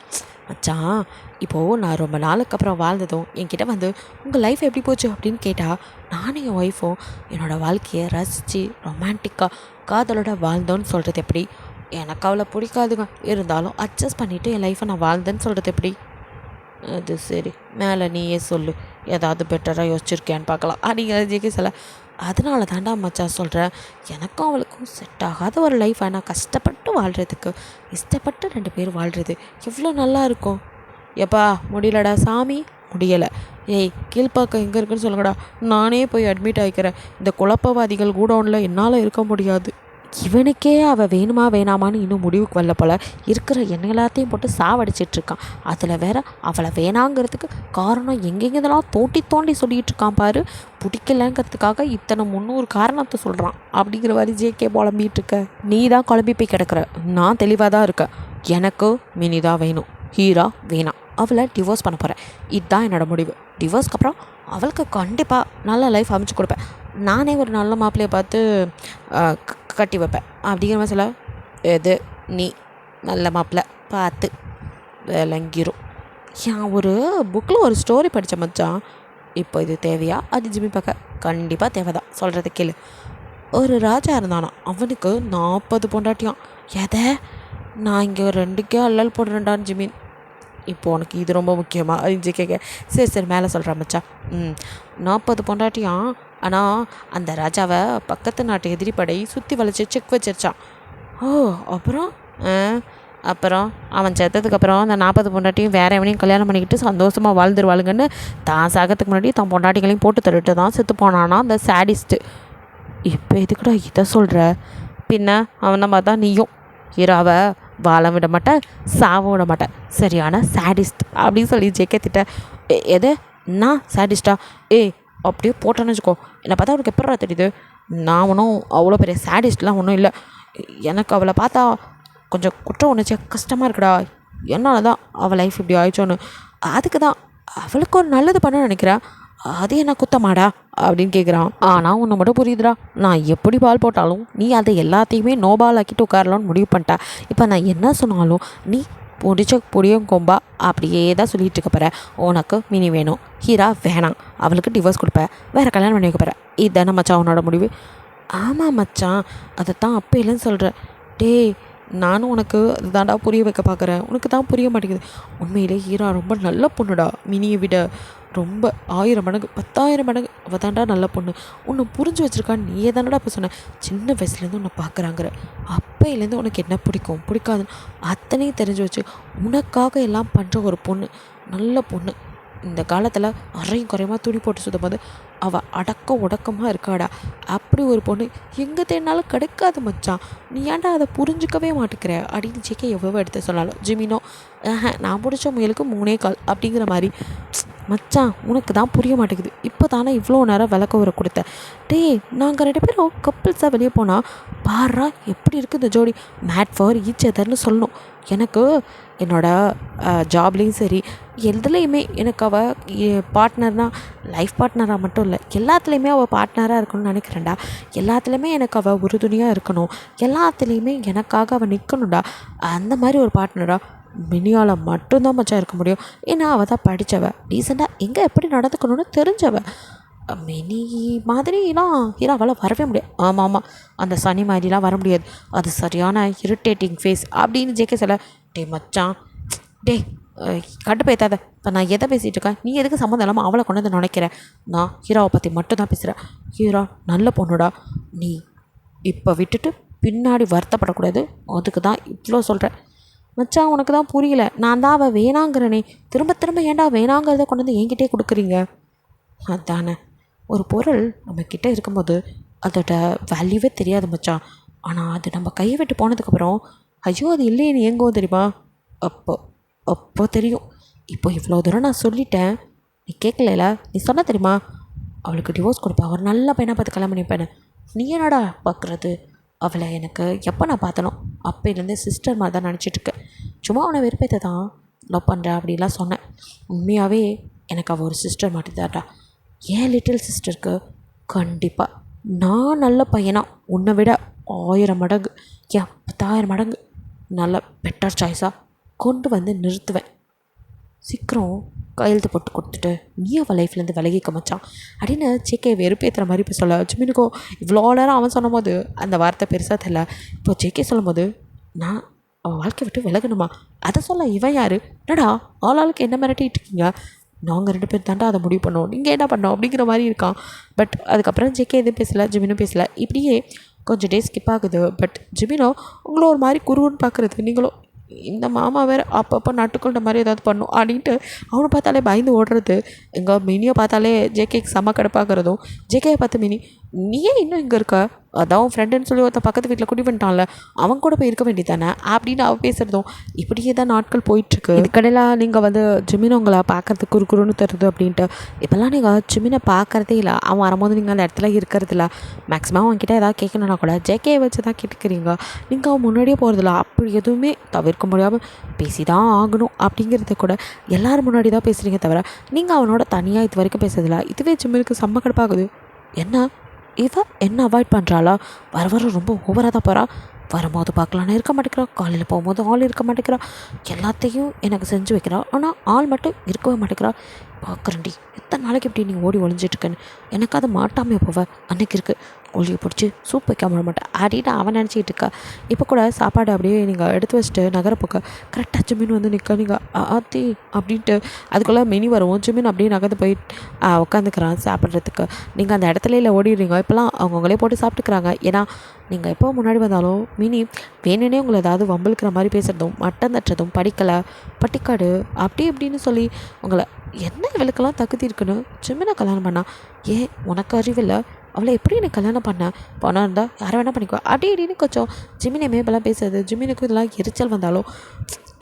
மச்சான், இப்போது நான் ரொம்ப நாளுக்கு அப்புறம் வாழ்ந்ததும் என்கிட்ட வந்து உங்கள் லைஃப் எப்படி போச்சு அப்படின்னு கேட்டால் நானும் என் ஒய்ஃபும் என்னோடய வாழ்க்கையை ரசித்து ரொமான்டிக்காக காதலோட வாழ்ந்தோன்னு சொல்கிறது எப்படி? எனக்கு அவளை பிடிக்காதுங்க, இருந்தாலும் அட்ஜஸ்ட் பண்ணிவிட்டு என் லைஃப்பை நான் வாழ்ந்தேன்னு சொல்கிறது எப்படி? அது சரி, மேலே நீயே சொல்லு, ஏதாவது பெட்டராக யோசிச்சிருக்கேன்னு பார்க்கலாம் அப்படிங்கிற ஜேகே சொல்ல. அதனால தாண்டா மச்சான் சொல்கிறேன், எனக்கும் அவளுக்கும் செட் ஆகாத ஒரு லைஃப். ஆனால் கஷ்டப்பட்டு வாழ்கிறதுக்கு இஷ்டப்பட்டு 2 பேர் வாழ்கிறது எவ்வளோ நல்லா இருக்கும். எப்பா முடியலடா சாமி, முடியலை. கீழ்ப்பாக்கம் எங்கே இருக்குன்னு சொல்லுங்கடா, நானே போய் அட்மிட் ஆகிக்கிறேன். இந்த குழப்பவாதிகள் கூடவுனில் என்னால் இருக்க முடியாது. இவனுக்கே அவள் வேணுமா வேணாமான்னு இன்னும் முடிவுக்கு வரல போல். இருக்கிற எண்ணெய் எல்லாத்தையும் போட்டு சாவடிச்சிட்ருக்கான். அதில் வேற அவளை வேணாங்கிறதுக்கு காரணம் எங்கெங்கெல்லாம் தோண்டி சொல்லிகிட்டு இருக்கான் பாரு. பிடிக்கலங்கிறதுக்காக இத்தனை 300 காரணத்தை சொல்கிறான் அப்படிங்கிற மாதிரி ஜேகே குழம்பிகிட்டு இருக்க. நீ தான் குழம்பி போய் கிடக்கிற, நான் தெளிவாக தான் இருக்கேன். எனக்கு மினி தான் வேணும், ஹீரா வேணாம். அவளை டிவோர்ஸ் பண்ண போகிறேன், இதுதான் என்னோடய முடிவு. டிவோர்ஸ்க்கு அப்புறம் அவளுக்கு கண்டிப்பாக நல்ல லைஃப் அமைச்சு கொடுப்பேன். நானே ஒரு நல்ல மாப்பிள்ளையை பார்த்து கட்டி வைப்பேன் அப்படிங்கிற மாதிரி சொல்ல. எது நீ நல்ல மாப்பிள்ளை பார்த்து விளங்கிரும். நான் ஒரு புக்கில் ஒரு ஸ்டோரி படித்த மச்சான். இப்போ இது தேவையா? அது ஜிம்மி பார்க்க கண்டிப்பாக தேவை தான். சொல்கிறத கேளு. ஒரு ராஜா இருந்தானா, அவனுக்கு 40 பொண்டாட்டியான். எதை நான் இங்கே 2கே அல்லல் போடுறேன்டான்னு ஜிமின். இப்போ உனக்கு இது ரொம்ப முக்கியமாக அப்படின்னு கேட்க, சரி மேலே சொல்கிறேன் மச்சான். 40 பொண்டாட்டியான். ஆனால் அந்த ராஜாவை பக்கத்து நாட்டு எதிரிப்படை சுற்றி வளைச்சி செக் வச்சிருச்சான். ஓ அப்புறம் அப்புறம் அவன் செத்ததுக்கப்புறம் அந்த 40 பொண்டாட்டியும் வேறு எவனையும் கல்யாணம் பண்ணிக்கிட்டு சந்தோஷமாக வாழ்ந்துருவாளுங்கன்னு தான் சாகத்துக்கு முன்னாடி தான் பொண்டாட்டிகளையும் போட்டு தருட்டு தான் செத்து போனானா அந்த சேடிஸ்ட்டு. இப்போ எதுக்குடா இதை சொல்கிற? பின்ன அவனை மாதிரி தான் நீயும் ஹீரோவை வாழ விட மாட்டேன், சாவ விட மாட்டேன், சரியான சேடிஸ்ட் அப்படின்னு சொல்லி ஜெயிக்கத்திட்ட. எது நான் சேடிஸ்டா? அப்படியே போட்டேன்னு வச்சுக்கோ. என்னை பார்த்தா அவனுக்கு எப்படா தெரியுது? நான் ஒன்றும் அவ்வளோ பெரிய சேடிஸ்ட்லாம் ஒன்றும் இல்லை. எனக்கு அவளை பார்த்தா கொஞ்சம் குற்ற உணர்ச்சியாக கஷ்டமாக இருக்குடா. என்னால் தான் அவள் லைஃப் இப்படி ஆயிடுச்சோன்னு. அதுக்கு தான் அவளுக்கு ஒரு நல்லது பண்ண நினைக்கிறேன். அது என்ன குத்தமாடா அப்படின்னு கேட்குறான். ஆனால் ஒன்று மட்டும் புரியுதுடா, நான் எப்படி பால் போட்டாலும் நீ அதை எல்லாத்தையுமே நோபால் ஆக்கிட்டு உட்காரலான்னு முடிவு பண்ணிட்டா. இப்போ நான் என்ன சொன்னாலும் நீ பிடிச்ச பொடியும் கொம்பா அப்படியே தான் சொல்லிகிட்டு இருக்க போகிற. உனக்கு மினி வேணும், ஹீரா வேணாம், அவளுக்கு டிவோர்ஸ் கொடுப்ப, வேறு கல்யாணம் பண்ணி வைக்க போகிற. இதுதானே மச்சான் உன்னோட முடிவு? ஆமாம் மச்சான், அதை தான் அப்போ இல்லைன்னு சொல்கிறேன். நானும் உனக்கு அதுதான்டா புரிய வைக்க பார்க்குறேன், உனக்கு தான் புரிய மாட்டேங்குது. உண்மையிலே ஹீரா ரொம்ப நல்ல பொண்ணுடா, மினியை விட ரொம்ப 1000 மடங்கு 10,000 மடங்கு அவள் தான்டா நல்ல பொண்ணு. உன்னை புரிஞ்சு வச்சுருக்கான்னு நீயே தானடா இப்போ சொன்ன. சின்ன வயசுலேருந்து உன்னை பார்க்குறாங்கிற, அப்போலேருந்து உனக்கு என்ன பிடிக்கும் பிடிக்காதுன்னு அத்தனையும் தெரிஞ்சு வச்சு உனக்காக எல்லாம் பண்ணுற ஒரு பொண்ணு, நல்ல பொண்ணு. இந்த காலத்தில் அறையும் குறையமாக துணி போட்டு சுற்றும் போது அவள் அடக்கம் உடக்கமாக இருக்காடா. அப்படி ஒரு பொண்ணு எங்கே தேடினாலும் கிடைக்காது மச்சான். நீ ஏன்டா அதை புரிஞ்சிக்கவே மாட்டேங்கிற அப்படின்னு ஜேகே எவ்வளோ எடுத்து சொன்னாலும் ஜிமினோ நான் பிடிச்ச முயலுக்கு 3 கால் அப்படிங்கிற மாதிரி. மச்சான் உனக்கு தான் புரிய மாட்டேங்குது. இப்போ தானே இவ்வளோ நேரம் விளக்க உரை கொடுத்தேன். நாங்கள் 2 பேரும் கப்பிள்ஸாக வெளியே போனால் பாரா எப்படி இருக்குது இந்த ஜோடி, மேட் ஃபார் ஈச் அதர்னு சொல்லணும். எனக்கு என்னோடய ஜாப்லேயும் சரி எதுலேயுமே எனக்கு அவள் பார்ட்னர்னால் லைஃப் பார்ட்னராக மட்டும் இல்லை, எல்லாத்துலேயுமே அவள் பார்ட்னராக இருக்கணும்னு நினைக்கிறேன்டா. எல்லாத்துலேயுமே எனக்கு அவள் உறுதுணையாக இருக்கணும், எல்லாத்துலேயுமே எனக்காக அவள் நிற்கணும்டா. அந்த மாதிரி ஒரு பார்ட்னராக மினியால் மட்டும்தான் மச்சான் இருக்க முடியும். ஏன்னா அவள் தான் படித்தவ, டீசெண்டாக எங்கே எப்படி நடந்துக்கணும்னு தெரிஞ்சவ. மினி மாதிரிலாம் ஹீரோவால் வரவே முடியாது. ஆமாம், அந்த சனி மாதிரிலாம் வர முடியாது. அது சரியான இரிட்டேட்டிங் ஃபேஸ் அப்படின்னு ஜேகே சொல்ல. மச்சான் கட்டு பேத்தாத. இப்போ நான் எதை பேசிகிட்டு இருக்கேன், நீ எதுக்கு சம்மந்தம் இல்லாமல் அவளை கொண்டு வந்து நினைக்கிறேன். நான் ஹீரோவை பற்றி மட்டும் தான் பேசுகிறேன். ஹீரோ நல்ல பொண்ணுடா, நீ இப்போ விட்டுட்டு பின்னாடி வருத்தப்படக்கூடாது. அதுக்கு தான் இவ்வளோ சொல்கிறேன். மச்சான் உனக்கு தான் புரியல, நான் தான் அவள் வேணாங்கிறனே. திரும்ப திரும்ப ஏன்டா வேணாங்கிறத கொண்டு வந்து என்கிட்டே கொடுக்குறீங்க? அதானே, ஒரு பொருள் நம்மக்கிட்ட இருக்கும்போது அதோட வேல்யூவே தெரியாது மச்சான். ஆனால் அது நம்ம கையை விட்டு போனதுக்கப்புறம் ஐயோ அது இல்லையே நீ எங்கோ தெரியுமா, அப்போ தெரியும். இப்போ இவ்வளோ தூரம் நான் சொல்லிட்டேன், நீ கேட்கல. நீ சொன்ன தெரியுமா அவளுக்கு டிவோர்ஸ் கொடுப்பா, ஒரு நல்ல பையனாக பார்த்து கல்யாணம் பண்ணிப்பேன்னு. நீ என்னடா பார்க்குறது? அவளை எனக்கு எப்போ நான் பார்த்தனோ அப்போலேருந்தே சிஸ்டர் மாதிரி தான் நினச்சிட்ருக்கேன். சும்மா அவனை வெறுப்பேற்ற தான் லவ் பண்ணுறேன் அப்படிலாம் சொன்னேன். உண்மையாகவே எனக்கு அவள் ஒரு சிஸ்டர் மாட்டிதாடா. ஏன் லிட்டில் சிஸ்டருக்கு கண்டிப்பாக நான் நல்ல பையனாக உன்னை விட 1000 மடங்கு 10,000 மடங்கு நல்ல பெட்டர் சாய்ஸாக கொண்டு வந்து நிறுத்துவேன். சீக்கிரம் கையெழுத்து போட்டு கொடுத்துட்டு நீ அவள் லைஃப்லேருந்து விலகிக்க மச்சான் அப்படின்னு ஜேகே வெறுப்பேற்றுற மாதிரி இப்போ சொல்ல. ஜிமினுக்கோ இவ்வளோ நேரம் அவன் சொன்னும் போது அந்த வார்த்தை பெருசாக தெரியல. இப்போ ஜேகே சொல்லும் போது நான் அவள் வாழ்க்கை விட்டு விலகணுமா, அதை சொல்ல இவன் யார்? என்னடா ஆளாளுக்கு என்ன மிரட்டிகிட்டு இருக்கீங்க? நாங்கள் 2 பேர் தாண்டா அதை முடிவு பண்ணோம், நீங்கள் என்ன பண்ணோம் அப்படிங்கிற மாதிரி இருக்கான். பட் அதுக்கப்புறம் ஜேகே எதுவும் பேசலை, ஜிமினும் பேசலை. இப்படியே கொஞ்சம் டேஸ் ஸ்கிப் ஆகுது. பட் ஜிமினோ உங்களோ ஒரு மாதிரி குருன்னு பார்க்குறது, நீங்களும் இந்த மாமா வேறு அப்பப்போ நட்டுக்கொண்ட மாதிரி ஏதாவது பண்ணும் அப்படின்ட்டு அவனை பார்த்தாலே பயந்து ஓடுறது. எங்கள் மினியை பார்த்தாலே ஜேகேக்கு செம்ம கடுப்பாகிறதும். ஜேகேயை பார்த்து மினி நீ ஏன் இன்னும் இங்கே இருக்க, அதான் ஃப்ரெண்டுன்னு சொல்லி ஒருத்த பக்கத்து வீட்டில் குடி பண்ணிட்டான்ல, அவன் கூட போய் இருக்க வேண்டியதானே அப்படின்னு அவள் பேசுகிறதும். இப்படியே தான் நாட்கள் போயிட்டுருக்கு. இதுக்கடையில் நீங்கள் வந்து ஜிமினை உங்களை பார்க்குறதுக்கு குறுன்னு தருது அப்படின்ட்டு இப்போல்லாம் நீங்கள் ஜிமினை பார்க்குறதே இல்லை. அவன் வரும்போது நீங்கள் அந்த இடத்துல இருக்கிறது இல்லை. மேக்ஸிமம் அவன்கிட்ட ஏதாவது கேட்கணுன்னா கூட ஜேகேயை வச்சு தான் கேட்டுக்கிறீங்க. நீங்கள் அவன் முன்னாடியே போகிறதில்ல. அப்படி எதுவுமே தவிர்க்க முடியாமல் பேசி தான் ஆகணும் அப்படிங்கிறத கூட எல்லோரும் முன்னாடி தான் பேசுகிறீங்க தவிர நீங்கள் அவனோட தனியாக இது வரைக்கும் பேசுறதில்ல. இதுவே ஜிம்மினுக்கு செம்ம கடுப்பாகுது. என்ன இவ என்ன அவாய்ட் பண்ணுறாளா, வர ரொம்ப ஓவராக தான் போகிறா. வரும்போது பார்க்கலான்னு இருக்க மாட்டேங்கிறா, காலையில் போகும்போது ஆள் இருக்க மாட்டேங்கிறா, எல்லாத்தையும் எனக்கு செஞ்சு வைக்கிறா, ஆனால் ஆள் மட்டும் இருக்கவே மாட்டேங்கிறா. பார்க்குறேன்டி எத்தனை நாளைக்கு இப்படி நீ ஓடி ஒளிஞ்சிட்ருக்கேன்னு. எனக்கு அதை மாட்டாமே போவ அன்னைக்கு இருக்குது ஒளியை பிடிச்சி சூப் வைக்க விட மாட்டேன் அப்படின்னு அவன் நினச்சிக்கிட்டு இருக்கா. இப்போ கூட சாப்பாடு அப்படியே நீங்கள் எடுத்து வச்சுட்டு நகரப்போக்க கரெக்டாக ஜிமின் வந்து நிற்க, நீங்கள் ஆத்தி அப்படின்ட்டு அதுக்குள்ளே மினி வரும். ஜிமின் அப்படியே நகர்ந்து போய் உட்காந்துக்கிறான் சாப்பிட்றதுக்கு. நீங்கள் அந்த இடத்துல இல்லை ஓடிடுறீங்க. இப்போலாம் அவங்கவுங்களே போட்டு சாப்பிட்டுக்கிறாங்க. ஏன்னா நீங்கள் எப்போ முன்னாடி வந்தாலும் மினி வேணுன்னே உங்களை ஏதாவது வம்பிழுக்கிற மாதிரி பேசுகிறதும் மட்டம் தட்டுறதும் படிக்கலை பட்டிக்காடு அப்படி இப்படின்னு சொல்லி உங்களை என்ன இவளுக்கெல்லாம் தகுதி இருக்குன்னு ஜிமினை கல்யாணம் பண்ணா. ஏன் உனக்கு அறிவில்லை? அவளை எப்படி எனக்கு கல்யாணம் பண்ண பணம் இருந்தால் யாரை வேணால் பண்ணிக்கோ அப்படி இப்படின்னு கொஞ்சம் ஜிமினை மேபெல்லாம் பேசுறது. ஜிமினுக்கும் இதெல்லாம் எரிச்சல் வந்தாலும்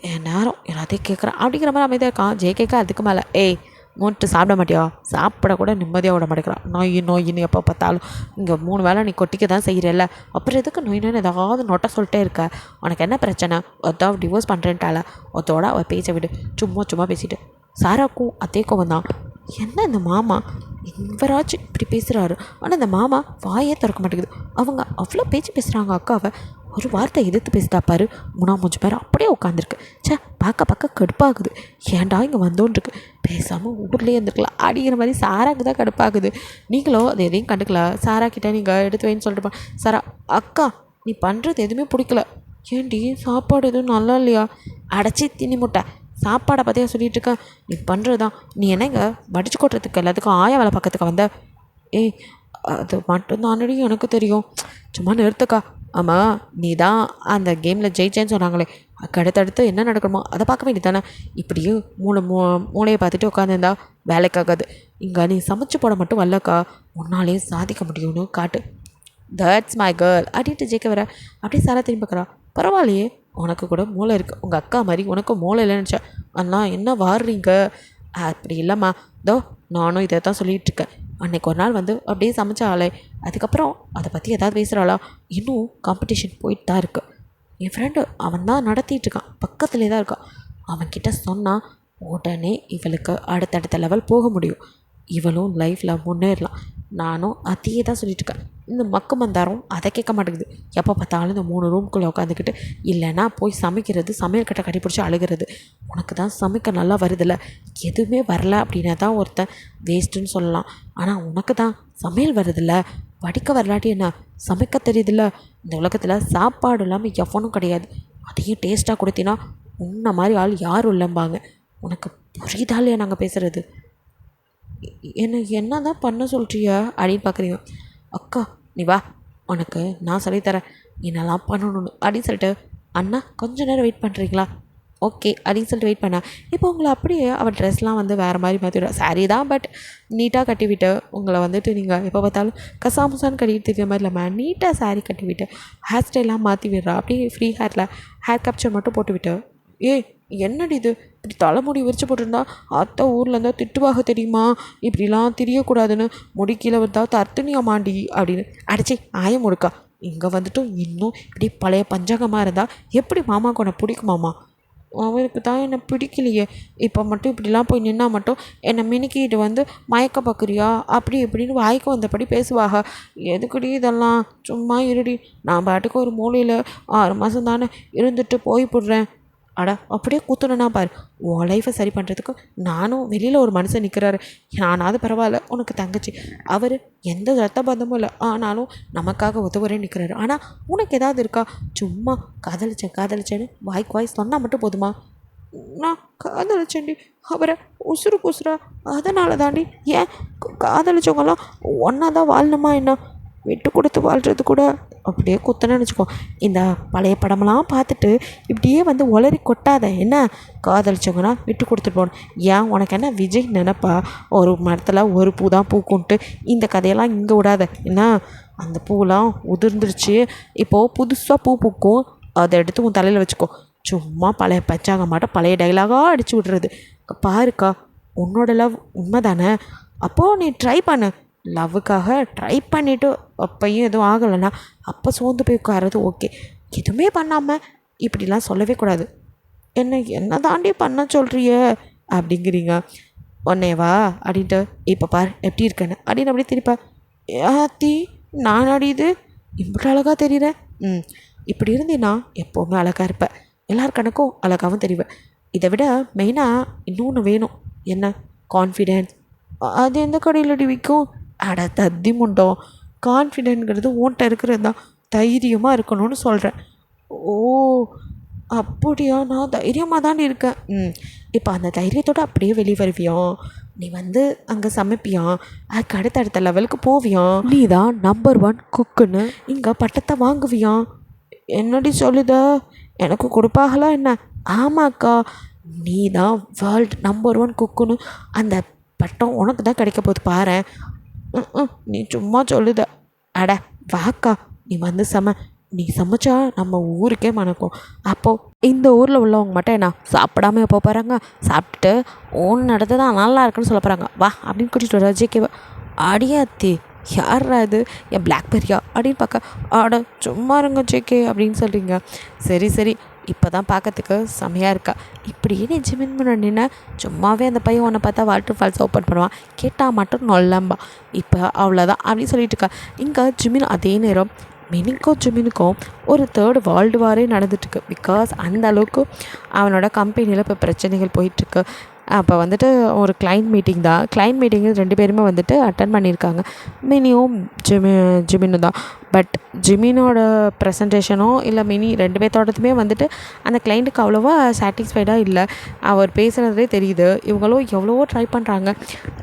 என் நேரம் எல்லாத்தையும் கேட்குறான் அப்படிங்கிற மாதிரி அமைதியாக இருக்கான். கேட்க அதுக்கு மேலே ஏய் மூட்டு சாப்பிட மாட்டியா? சாப்பிட கூட நிம்மதியாக விட மாட்டேங்கிறான். நோயின்னு எப்போ பார்த்தாலும் இங்கே 3 வேளை நீ கொட்டிக்க தான் செய்கிறல்ல, அப்புறம் எதுக்கு நோயின்னு ஏதாவது நொட்டை சொல்லிட்டே இருக்க? உனக்கு என்ன பிரச்சனை? ஒருத்தவ டிவோர்ஸ் பண்ணுறேன்ட்டால ஒருத்தோட அவள் பேச விடு. சும்மா பேசிட்டு சாராக்கும் அத்தேக்கும் வந்தான். என்ன இந்த மாமா இவராச்சும் இப்படி பேசுகிறாரு, ஆனால் இந்த மாமா வாயே திறக்க மாட்டேங்குது. அவங்க அவ்வளோ பேச்சு பேசுகிறாங்க அக்காவை. ஒரு வார்த்தை எதிர்த்து பேசிட்டா பாரு, 3 பேர் அப்படியே உட்காந்துருக்கு. சே பார்க்க கடுப்பாகுது. ஏன்டா இங்கே வந்தோன்ருக்கு, பேசாமல் ஊர்லேயே இருந்துருக்கலாம் அப்படிங்கிற மாதிரி சாராக்கு தான் கடுப்பாகுது. நீங்களும் அது எதையும் கண்டுக்கல. சாரா கிட்டே நீங்கள் எடுத்து வைன்னு சொல்லிட்டு சாரா அக்கா நீ பண்ணுறது எதுவுமே பிடிக்கல. ஏன்டி சாப்பாடு எதுவும் நல்லா இல்லையா? அடைச்சி தின்னி முட்டை சாப்பாடை பற்றியா சொல்லிகிட்டு இருக்கேன். நீ பண்ணுறது தான். நீ என்னங்க வடிச்சு கொட்டுறதுக்கு எல்லாத்துக்கும் ஆயா வேலை பக்கத்துக்கு வந்த? ஏய் அது மட்டும்தானடி எனக்கு தெரியும். சும்மா நிறுத்துக்கா. ஆமாம் நீ தான் அந்த கேமில் ஜெயிச்சேன்னு சொன்னாங்களே, அடுத்தடுத்து என்ன நடக்கணுமோ அதை பார்க்க வேண்டியது தானே. இப்படியும் மூளையை பார்த்துட்டு உட்காந்துருந்தா வேலைக்காகாது. இங்கே நீ சமைச்சு போட மட்டும் வரலக்கா, உன்னாலே சாதிக்க முடியும்னு காட்டு. தட்ஸ் மை கேர்ள் அப்படின்ட்டு ஜெயிக்க வர. அப்படியே சாரா திரும்பி பார்க்குறா. பரவாயில்லையே உனக்கு கூட மூளை இருக்குது, உங்கள் அக்கா மாதிரி உனக்கு மூளை இல்லைன்னு நினச்சேன். அண்ணா என்ன வாடுறீங்க? அப்படி இல்லைம்மா, இதோ நானும் இதை தான் சொல்லிகிட்ருக்கேன். அன்றைக்கி ஒரு நாள் வந்து அப்படியே சமைச்சாலே அதுக்கப்புறம் அதை பற்றி எதாவது பேசுகிறாளா? இன்னும் காம்படிஷன் போயிட்டு தான் இருக்குது. என் ஃப்ரெண்டு அவன் தான் நடத்திட்டுருக்கான், பக்கத்துலேயே தான் இருக்கான். அவன்கிட்ட சொன்னால் உடனே இவளுக்கு அடுத்தடுத்த லெவல் போக முடியும். இவளும் லைஃப்பில் முன்னேறலாம். நானும் அதையே தான் சொல்லிட்டுருக்கேன். இந்த மக்கு மந்தாரம் அதை கேட்க மாட்டேங்குது. எப்போ பார்த்தாலும் இந்த 3 ரூம்குள்ளே உட்காந்துக்கிட்டு இல்லைன்னா போய் சமைக்கிறது, சமையல் கட்டை கட்டி பிடிச்சி அழுகிறது. உனக்கு தான் சமைக்க நல்லா வருதில்ல, எதுவுமே வரல அப்படின்னா தான் ஒருத்தன் வேஸ்ட்டுன்னு சொல்லலாம். ஆனால் உனக்கு தான் சமையல் வருதில்ல, படிக்க வரலாட்டி என்ன சமைக்க தெரியுதில்ல. இந்த உலகத்தில் சாப்பாடு இல்லாமல் எவனும் கிடையாது. அதையும் டேஸ்ட்டாக கொடுத்தினா உன்ன மாதிரி ஆள் யாரும் இல்லைம்பாங்க. உனக்கு புரியுதா இல்லையா நாங்கள் பேசுகிறது? என்ன தான் பண்ண சொல்கிறிய அப்படின்னு பார்க்குறீங்க. அக்கா நீ வா, உனக்கு நான் சொல்லித்தரேன் என்னெல்லாம் பண்ணணும்னு அப்படின்னு சொல்லிட்டு அண்ணா கொஞ்சம் நேரம் வெயிட் பண்ணுறீங்களா? ஓகே அப்படின்னு சொல்லிட்டு வெயிட் பண்ணேன். இப்போ உங்களை அப்படியே அவள் ட்ரெஸ்லாம் வந்து வேறு மாதிரி மாற்றிவிடும். சாரீ தான் பட் நீட்டாக கட்டிவிட்டு உங்களை வந்துட்டு நீங்கள் எப்போ பார்த்தாலும் கசாமுசான்னு கட்டிட்டு தெரியுற மாதிரி இல்லாமல் நீட்டாக சாரீ கட்டிவிட்டு ஹேர் ஸ்டைலாம் மாற்றி விடுறா. அப்படியே ஃப்ரீ ஹேரில் ஹேர் கேப்சர் மட்டும் போட்டுவிட்டு ஏய் என்னடி இது இப்படி தலைமுடி விரிச்சு போட்டிருந்தா அத்தை ஊரில் இருந்தால் திட்டுவாக தெரியுமா, இப்படிலாம் தெரியக்கூடாதுன்னு முடி கீழே வந்தால் தர்த்துனியாமாண்டி அப்படின்னு அடிச்சு ஆய முடுக்கா. இங்கே வந்துட்டு இன்னும் இப்படி பழைய பஞ்சகமாக இருந்தால் எப்படி மாமாவுக்கு உன்னை பிடிக்குமாம்மா? அவருக்கு தான் என்னை பிடிக்கலையே. இப்போ மட்டும் இப்படிலாம் போய் நின்னா மட்டும் என்னை மினுக்கிட்டு வந்து மயக்க பார்க்குறியா அப்படி இப்படின்னு வாய்க்கு வந்தபடி பேசுவாங்க. எதுக்குடி இதெல்லாம்? சும்மா இருடி, நான் பாட்டுக்கு ஒரு மூலையில் 6 மாதம் தானே இருந்துட்டு போய்விடுறேன். அடா அப்படியே கூத்துணுன்னா பாரு, உன் லைஃப்பை சரி பண்ணுறதுக்கு நானும் வெளியில் ஒரு மனுஷன் நிற்கிறாரு. நானாவது பரவாயில்ல, உனக்கு தங்கச்சி அவர் எந்த ரத்த பந்தமும் இல்லை, ஆனாலும் நமக்காக உதவுறே நிற்கிறாரு. ஆனால் உனக்கு ஏதாவது இருக்கா? சும்மா காதலிச்சேன்னு வாய் சொன்னால் மட்டும் போதுமா? நான் காதலிச்சேன்டி அவரை உசுரா, அதனால தாண்டி. ஏன் காதலிச்சவங்களாம் ஒன்றா தான் வாழணுமா என்ன? விட்டு கொடுத்து வாழ்கிறது கூட அப்படியே குத்தனை நினச்சிக்கோ. இந்த பழைய படமெல்லாம் பார்த்துட்டு இப்படியே வந்து உளறி கொட்டாத. என்ன காதலிச்சவங்கன்னா விட்டு கொடுத்துட்டு போகணும்? ஏன் உனக்கு என்ன விஜய் நினைப்பா? ஒரு மரத்தில் ஒரு பூ தான் பூக்குன்ட்டு இந்த கதையெல்லாம் இங்கே விடாத. என்ன அந்த பூவெலாம் உதிர்ந்துருச்சு, இப்போது புதுசாக பூ பூக்கும், அதை எடுத்து உன் தலையில் வச்சுக்கோ. சும்மா பழைய பச்சாங்க மாட்டோம் பழைய டைலாகாக அடித்து விடுறது. பாருக்கா உன்னோட லவ் உண்மை தானே? அப்போது நீ ட்ரை பண்ணு. லவ்வுக்காக ட்ரை பண்ணிவிட்டு அப்பையும் எதுவும் ஆகலைன்னா அப்போ சோர்ந்து போய் உட்காரது ஓகே. எதுவுமே பண்ணாமல் இப்படிலாம் சொல்லவே கூடாது. என்ன தாண்டி பண்ண சொல்கிறிய அப்படிங்கிறீங்க. ஒன்னேவா அப்படின்ட்டு இப்போ பார் எப்படி இருக்கேன்னு அப்படின்னு அப்படியே திருப்பா. ஆத்தி நான் அடியுது இப்படி அழகாக தெரியுறேன். இப்படி இருந்தீன்னா எப்போவுமே அழகாக இருப்பேன், எல்லார் கணக்கும் அழகாகவும் தெரிவேன். இதை விட மெயினாக இன்னொன்று வேணும். என்ன? கான்ஃபிடென்ஸ். அது எந்த கடையிலடி விற்கும்? அட தத்தி முண்டோம், கான்ஃபிடென்ட்ங்கிறது உன்கிட்ட இருக்கிறது தான். தைரியமாக இருக்கணும்னு சொல்கிறேன். ஓ அப்படியா? நான் தைரியமாக தானே இருக்கேன். இப்போ அந்த தைரியத்தோடு அப்படியே வெளியே வருவியா? நீ வந்து அங்கே சமைப்பியா? அதுக்கு அடுத்த லெவலுக்கு போவியா? நீ தான் நம்பர் 1 குக்குன்னு இங்கே பட்டத்தை வாங்குவியா? என்னடி சொல்லுத? எனக்கு கொடுப்பாங்களா என்ன? ஆமாக்கா, நீ தான் வேர்ல்டு நம்பர் 1 குக்குன்னு அந்த பட்டம் உனக்கு தான் கிடைக்க போகுது பாரு. நீ சும்மா சொல்லுத. அட வாக்கா, நீ வந்து நீ சமைச்சா நம்ம ஊருக்கே மணக்கும். அப்போது இந்த ஊரில் உள்ளவங்க மட்டும் என்ன சாப்பிடாம எப்போ போகிறாங்க? சாப்பிட்டுட்டு ஓன் நடத்து தான் நல்லா இருக்குன்னு சொல்ல போகிறாங்க. வா அப்படின்னு கூட்டிகிட்டு வர ஜேகேவை. அடியாத்தி, யாரா இது? என் பிளாக்பெரியா அப்படின்னு பார்க்க, ஆட சும்மா இருங்க ஜேகே அப்படின்னு சொல்கிறீங்க. சரி சரி, இப்போ தான் பார்க்கறதுக்கு செமையாக இருக்கா. இப்படியே நீ ஜிமின் முன்னாடி நின்று சும்மாவே அந்த பையன் உன்னை பார்த்தா வாட்டர் ஃபால்ஸ் ஓப்பன் பண்ணுவான், கேட்டால் மட்டும் நொல்லம்பா. இப்போ அவ்வளோதான் அப்படின்னு சொல்லிட்டு இருக்கா. இங்கே ஜிமின் அதே நேரம் மினிக்கும் ஜிமினுக்கும் ஒரு 3rd வேர்ல்டு வாரே நடந்துட்டுருக்கு. பிகாஸ் அந்த அளவுக்கு அவனோட கம்பெனியில் இப்போ பிரச்சனைகள் போயிட்டுருக்கு. அப்போ வந்துட்டு ஒரு கிளைண்ட் மீட்டிங் தான். கிளைண்ட் மீட்டிங்கு 2 பேருமே வந்துட்டு அட்டன் பண்ணியிருக்காங்க, மினியும் ஜிமினும் தான். பட் ஜிமினோட ப்ரெசன்டேஷனோ இல்லை மினி 2 பேர்த்தோடதுமே வந்துட்டு அந்த கிளைண்ட்டுக்கு அவ்வளோவா சாட்டிஸ்ஃபைடாக இல்லை. அவர் பேசுகிறதே தெரியுது. இவங்களும் எவ்வளவோ ட்ரை பண்ணுறாங்க.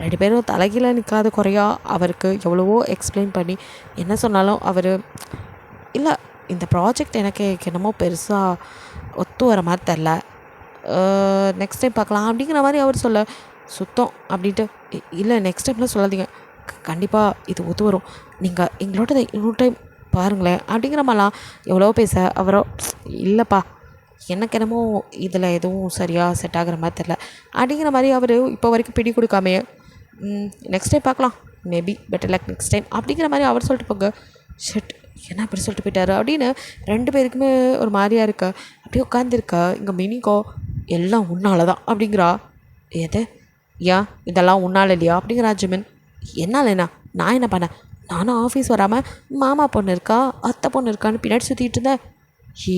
2 பேரும் தலைகீழ நிற்காத குறையா அவருக்கு எவ்வளவோ எக்ஸ்பிளைன் பண்ணி என்ன சொன்னாலும் அவர் இல்லை, இந்த ப்ராஜெக்ட் எனக்கு என்னமோ பெருசாக ஒத்து வர மாதிரி தெரில, நெக்ஸ்ட் டைம் பார்க்கலாம் அப்படிங்கிற மாதிரி அவர் சொல்ல, சுத்தம் அப்படின்ட்டு இல்லை நெக்ஸ்ட் டைம்லாம் சொல்லாதீங்க, கண்டிப்பாக இது ஒத்து வரும், நீங்கள் எங்களோட இன்னொரு டைம் பாருங்களேன் அப்படிங்கிற மாதிரிலாம் எவ்வளோ பேச அவரோ இல்லைப்பா எனக்கு என்னமோ இதில் எதுவும் சரியாக செட் ஆகிற மாதிரி தெரில அப்படிங்கிற மாதிரி அவர் இப்போ வரைக்கும் பிடி கொடுக்காமையே நெக்ஸ்ட் டைம் பார்க்கலாம், maybe better luck next time அப்படிங்கிற மாதிரி அவர் சொல்லிட்டு போங்க. ஷட், என்ன இப்படி சொல்லிட்டு போயிட்டாரு அப்படின்னு 2 பேருக்குமே ஒரு மாதிரியாக இருக்கா. அப்படியே உட்காந்துருக்கா. இங்கே மினிக்கோ எல்லாம் உன்னால தான் அப்படிங்கிறா. எது? ஏன் இதெல்லாம் உன்னால் இல்லையா அப்படிங்கிறா ஜிமின். என்னால் என்ன? நான் என்ன பண்ணேன்? நானும் ஆஃபீஸ் வராமல் மாமா பொண்ணு இருக்கா அத்தை பொண்ணு இருக்கான்னு பின்னாடி சுற்றிட்டு இருந்தேன். ஹே,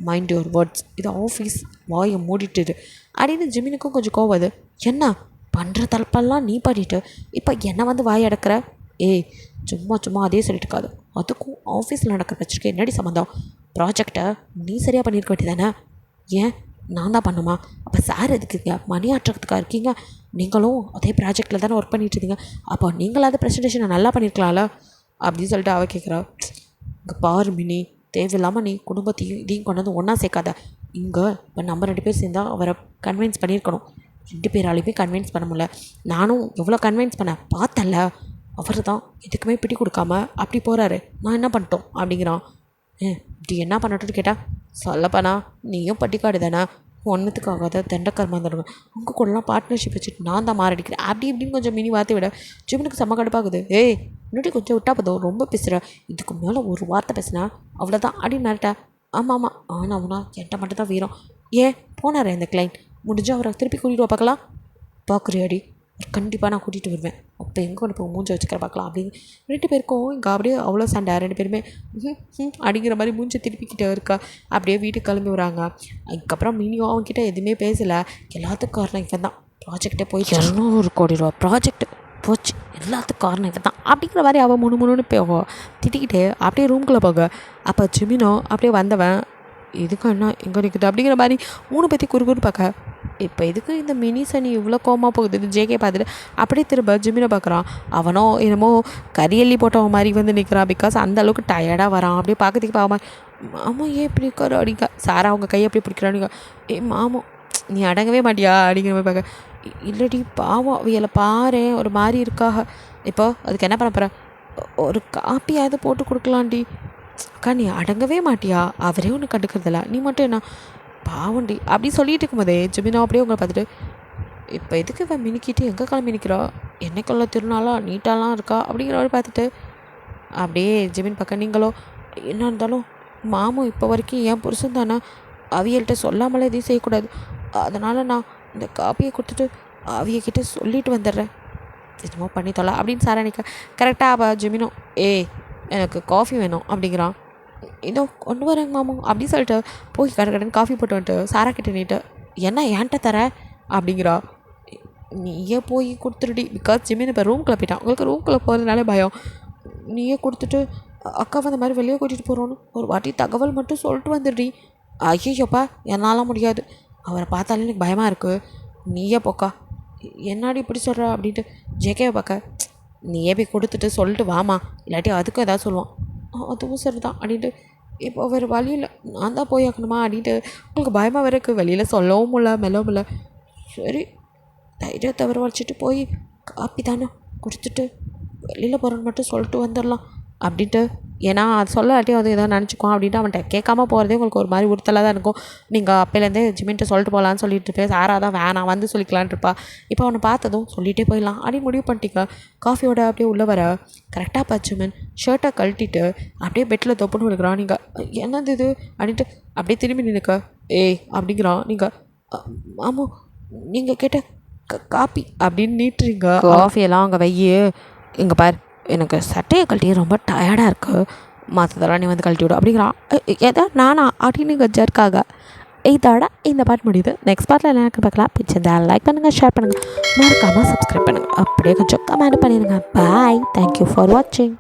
மைண்ட் யுவர் வேர்ட்ஸ், இது ஆஃபீஸ், வாயை மூடிட்டுரு அப்படின்னு ஜிமினுக்கும் கொஞ்சம் கோவது. என்ன பண்ணுற தலப்பெல்லாம் நீ பண்ணிட்டு இப்போ என்னை வந்து வாய் அடக்கிற? ஏய், சும்மா சும்மா அதே சொல்லிட்டு இருக்காது. அதுக்கும் ஆஃபீஸில் நடக்கிற பிரச்சனைக்கு என்னடி சம்மந்தம்? ப்ராஜெக்டை நீ சரியாக பண்ணியிருக்க வேண்டியதானே? ஏன் நான் தான் பண்ணுமா? அப்போ சார் எதுக்குங்க மணி ஆட்டுறதுக்காக இருக்கீங்க? நீங்களும் அதே ப்ராஜெக்டில் தானே ஒர்க் பண்ணிட்டு இருந்தீங்க, அப்போ நீங்களாவது ப்ரெசன்டேஷனை நல்லா பண்ணியிருக்கலாம்ல அப்படின்னு சொல்லிட்டு அவள் கேட்குறா. இங்கே பாரு மினி, தேவையில்லாமல் நீ குடும்பத்தையும் இதையும் கொண்டு வந்து ஒன்றா சேர்க்காத. இங்கே இப்போ நம்ம 2 பேர் சேர்ந்தால் அவரை கன்வின்ஸ் பண்ணியிருக்கணும். 2 பேராலையுமே கன்வின்ஸ் பண்ண முடியல. நானும் எவ்வளோ கன்வின்ஸ் பண்ணேன் பார்த்தல. அவர் தான் எதுக்குமே பிடி கொடுக்காம அப்படி போகிறாரு. நான் என்ன பண்ணிட்டோம் அப்படிங்கிறான். இப்படி என்ன பண்ணட்டும்னு கேட்டால், சொல்லப்பண்ணா நீயும் பட்டிக்காடு தானே, ஒன்றுத்துக்காகாத தண்டக்கர்மா தருங்க, உங்கள் கூடலாம் பார்ட்னர்ஷிப் வச்சுட்டு நான் தான் மாறடிக்கிறேன் அப்படி இப்படின்னு கொஞ்சம் மினி வார்த்தை விட ஜிமினுக்கு செம்ம கடுப்பாகுது. ஏய், இன்னொட்டி கொஞ்சம் விட்டா போதும், ரொம்ப பேசுகிற, இதுக்கு மேலே ஒரு வார்த்தை பேசுனா அவ்வளோதான் அப்படின்னு மிரட்ட. ஆமாம் ஆமாம், ஆனாவுனா என்கிட்ட மட்டும் தான் வீரம். ஏன் போனார் இந்த கிளைண்ட், முடிஞ்சு அவரை திருப்பி கூட்டிகிட்டு பார்க்கலாம். பார்க்குறியாடி, கண்டிப்பாக நான் கூட்டிகிட்டு வருவேன், அப்போ எங்கே கொண்டு போய் மூஞ்சை வச்சுக்கிற பார்க்கலாம் அப்படின்னு 2 பேருக்கும் இங்கே அப்படியே அவ்வளோ சண்டை. 2 பேருமே அப்படிங்கிற மாதிரி மூஞ்சை திருப்பிக்கிட்டே இருக்கா. அப்படியே வீட்டுக்கு கிளம்பி வராங்க. அதுக்கப்புறம் மினியும் அவங்ககிட்ட எதுவுமே பேசலை. எல்லாத்துக்கும் காரணம் இவன் தான். ப்ராஜெக்டே போய் 200 கோடி ரூபா ப்ராஜெக்ட் போச்சு, எல்லாத்துக்கும் காரணம் இவன் தான் அப்படிங்கிற மாதிரி அவள் முணுமுணுன்னு போக திட்டிக்கிட்டே அப்படியே ரூம்குள்ளே போக. அப்போ ஜிமினோ அப்படியே வந்தவன், இதுக்கு என்ன எங்கே நிற்குது அப்படிங்கிற மாதிரி 3 பேர்த்தி குறுக்குன்னு பார்க்க. இப்போ இதுக்கு இந்த மினி சனி இவ்வளோ கோமாக போகுது இது ஜேகே பார்த்துட்டு அப்படியே திரும்ப ஜிமினை பார்க்குறான். அவனோ என்னமோ கரியல்லி போட்டவன் மாதிரி வந்து நிற்கிறான். பிகாஸ் அந்த அளவுக்கு டயர்டாக வரான். அப்படியே பார்க்கறதுக்கு பாவமாக, மாமா ஏன் இப்படி இருக்காரு அப்படிங்க. சாரா அவங்க கையை அப்படி பிடிக்கிறானுங்க. மாமோ நீ அடங்கவே மாட்டியா அப்படிங்கிற மாதிரி பார்க்க. இல்லடி பாவம் அவையில் பாரு ஒரு மாதிரி இருக்காக. இப்போ அதுக்கு என்ன பண்ண போகிற? ஒரு காப்பியாவது போட்டு கொடுக்கலாண்டி. அக்கா நீ அடங்கவே மாட்டியா? அவரே ஒன்று கண்டுக்கிறதில்ல, நீ மட்டும் என்ன பாவண்டி அப்படி சொல்லிட்டு இருக்கும்போதே ஜிமினோ அப்படியே உங்களை பார்த்துட்டு, இப்போ எதுக்கு இவன் மினிக்கிட்டு எங்கே கிளம்பி நிற்கிறா? என்னைக்குள்ள திருநாளா நீட்டாலாம் இருக்கா அப்படிங்கிற மாதிரி பார்த்துட்டு அப்படியே ஜிமின் பக்கம், நீங்களோ என்ன இருந்தாலும் மாமும் இப்போ வரைக்கும் என் புருஷன் தானே, அவியல்கிட்ட சொல்லாமலே எதையும் செய்யக்கூடாது, அதனால் நான் இந்த காப்பியை கொடுத்துட்டு அவியக்கிட்ட சொல்லிட்டு வந்துடுறேன், என்னமோ பண்ணி தொலை அப்படின்னு சாரா நிற்க. கரெக்டாக அவள் ஜிமினோ, எனக்கு காஃபி வேணும் அப்படிங்கிறான். இதோ கொண்டு வரேங்க மாமா அப்படின்னு சொல்லிட்டு போய் கடன் காஃபி போட்டு வந்துட்டு சாரா கிட்ட நீட்டு என்ன ஏன்ட்ட தர அப்படிங்கிறா. நீயே போய் கொடுத்துருடி. பிகாஸ் ஜிமின் இப்போ ரூம்குள்ளே போயிட்டான். உங்களுக்கு ரூம்குள்ளே போகிறதுனால பயம். நீயே கொடுத்துட்டு அக்கா அந்த மாதிரி வெளியே கூட்டிகிட்டு போகிறோன்னு ஒரு வாட்டி தகவல் மட்டும் சொல்லிட்டு வந்துடுடி. ஐயோப்பா என்னால் முடியாது, அவரை பார்த்தாலே எனக்கு பயமாக இருக்குது, நீயே போக்கா. என்னாடி இப்படி சொல்கிற அப்படின்ட்டு ஜேகேவை பார்க்க, நீயே போய் கொடுத்துட்டு சொல்லிட்டு வாமா, இல்லாட்டி அதுக்கும் எதாவது சொல்லுவான். அதுவும் சரி தான் அப்படின்ட்டு இப்போ வேறு வழியில் நான் தான் போய் ஆக்கணுமா அப்படின்ட்டு உங்களுக்கு பயமாக வேறு இருக்குது. வெளியில் சொல்லவும் முடியல மெல்லவும் முடியல. சரி தைரியத்தை வரவழைச்சிட்டு போய் காப்பி தானே குடிச்சிட்டு வெளியில் போகிறோன்னு மட்டும் சொல்லிட்டு வந்துடலாம் அப்படின்ட்டு. ஏன்னா அது சொல்லாட்டி அது எதாவது நினச்சிக்குவான் அப்படின்ட்டு அவன்கிட்ட கேட்காம போகிறதே உங்களுக்கு ஒரு மாதிரி உறுத்தலாக தான் இருக்கும். நீங்கள் அப்போலேருந்தே ஜிமின்ட்டு சொல்லிட்டு போகலான்னு சொல்லிட்டு இருப்பேன். சாரா தான் வேணாம் வந்து சொல்லிக்கலான் இருப்பா. இப்போ அவனை பார்த்ததும் சொல்லிகிட்டே போயிடலாம் அப்படி முடிவு பண்ணிட்டீங்க. காஃபியோட அப்படியே உள்ளே வர கரெக்டாக பச்சுமன் ஷர்ட்டை கழட்டிட்டு அப்படியே பெட்டில் தொப்புன்னு விழுக்கிறான். நீங்கள் என்னது இது அப்படின்ட்டு அப்படியே திரும்பி நினைக்க ஏய் அப்படிங்கிறான். நீங்கள் ஆமாம் நீங்கள் கேட்ட காப்பி அப்படின்னு நீட்டுறீங்க. காஃபியெல்லாம் அங்கே வையு, இங்கே பார் எனக்கு சட்டையை கழட்டி ரொம்ப டயர்டாக இருக்குது, மற்றதெல்லாம் நீ வந்து கழட்டி விடும் அப்படிங்கிறான். ஏதோ நானா அப்படின்னு கஜர்க்காக. இதோட இந்த பாட்டு முடியுது. நெக்ஸ்ட் பார்ட்டில் என்ன எனக்கு பார்க்கலாம். பிடிச்சிருந்தா லைக் பண்ணுங்கள், ஷேர் பண்ணுங்கள், மறக்காமல் சப்ஸ்கிரைப் பண்ணுங்கள், அப்படியே கொஞ்சம் கமெண்ட் பண்ணிடுங்க. பாய், தேங்க்யூ ஃபார் வாட்சிங்.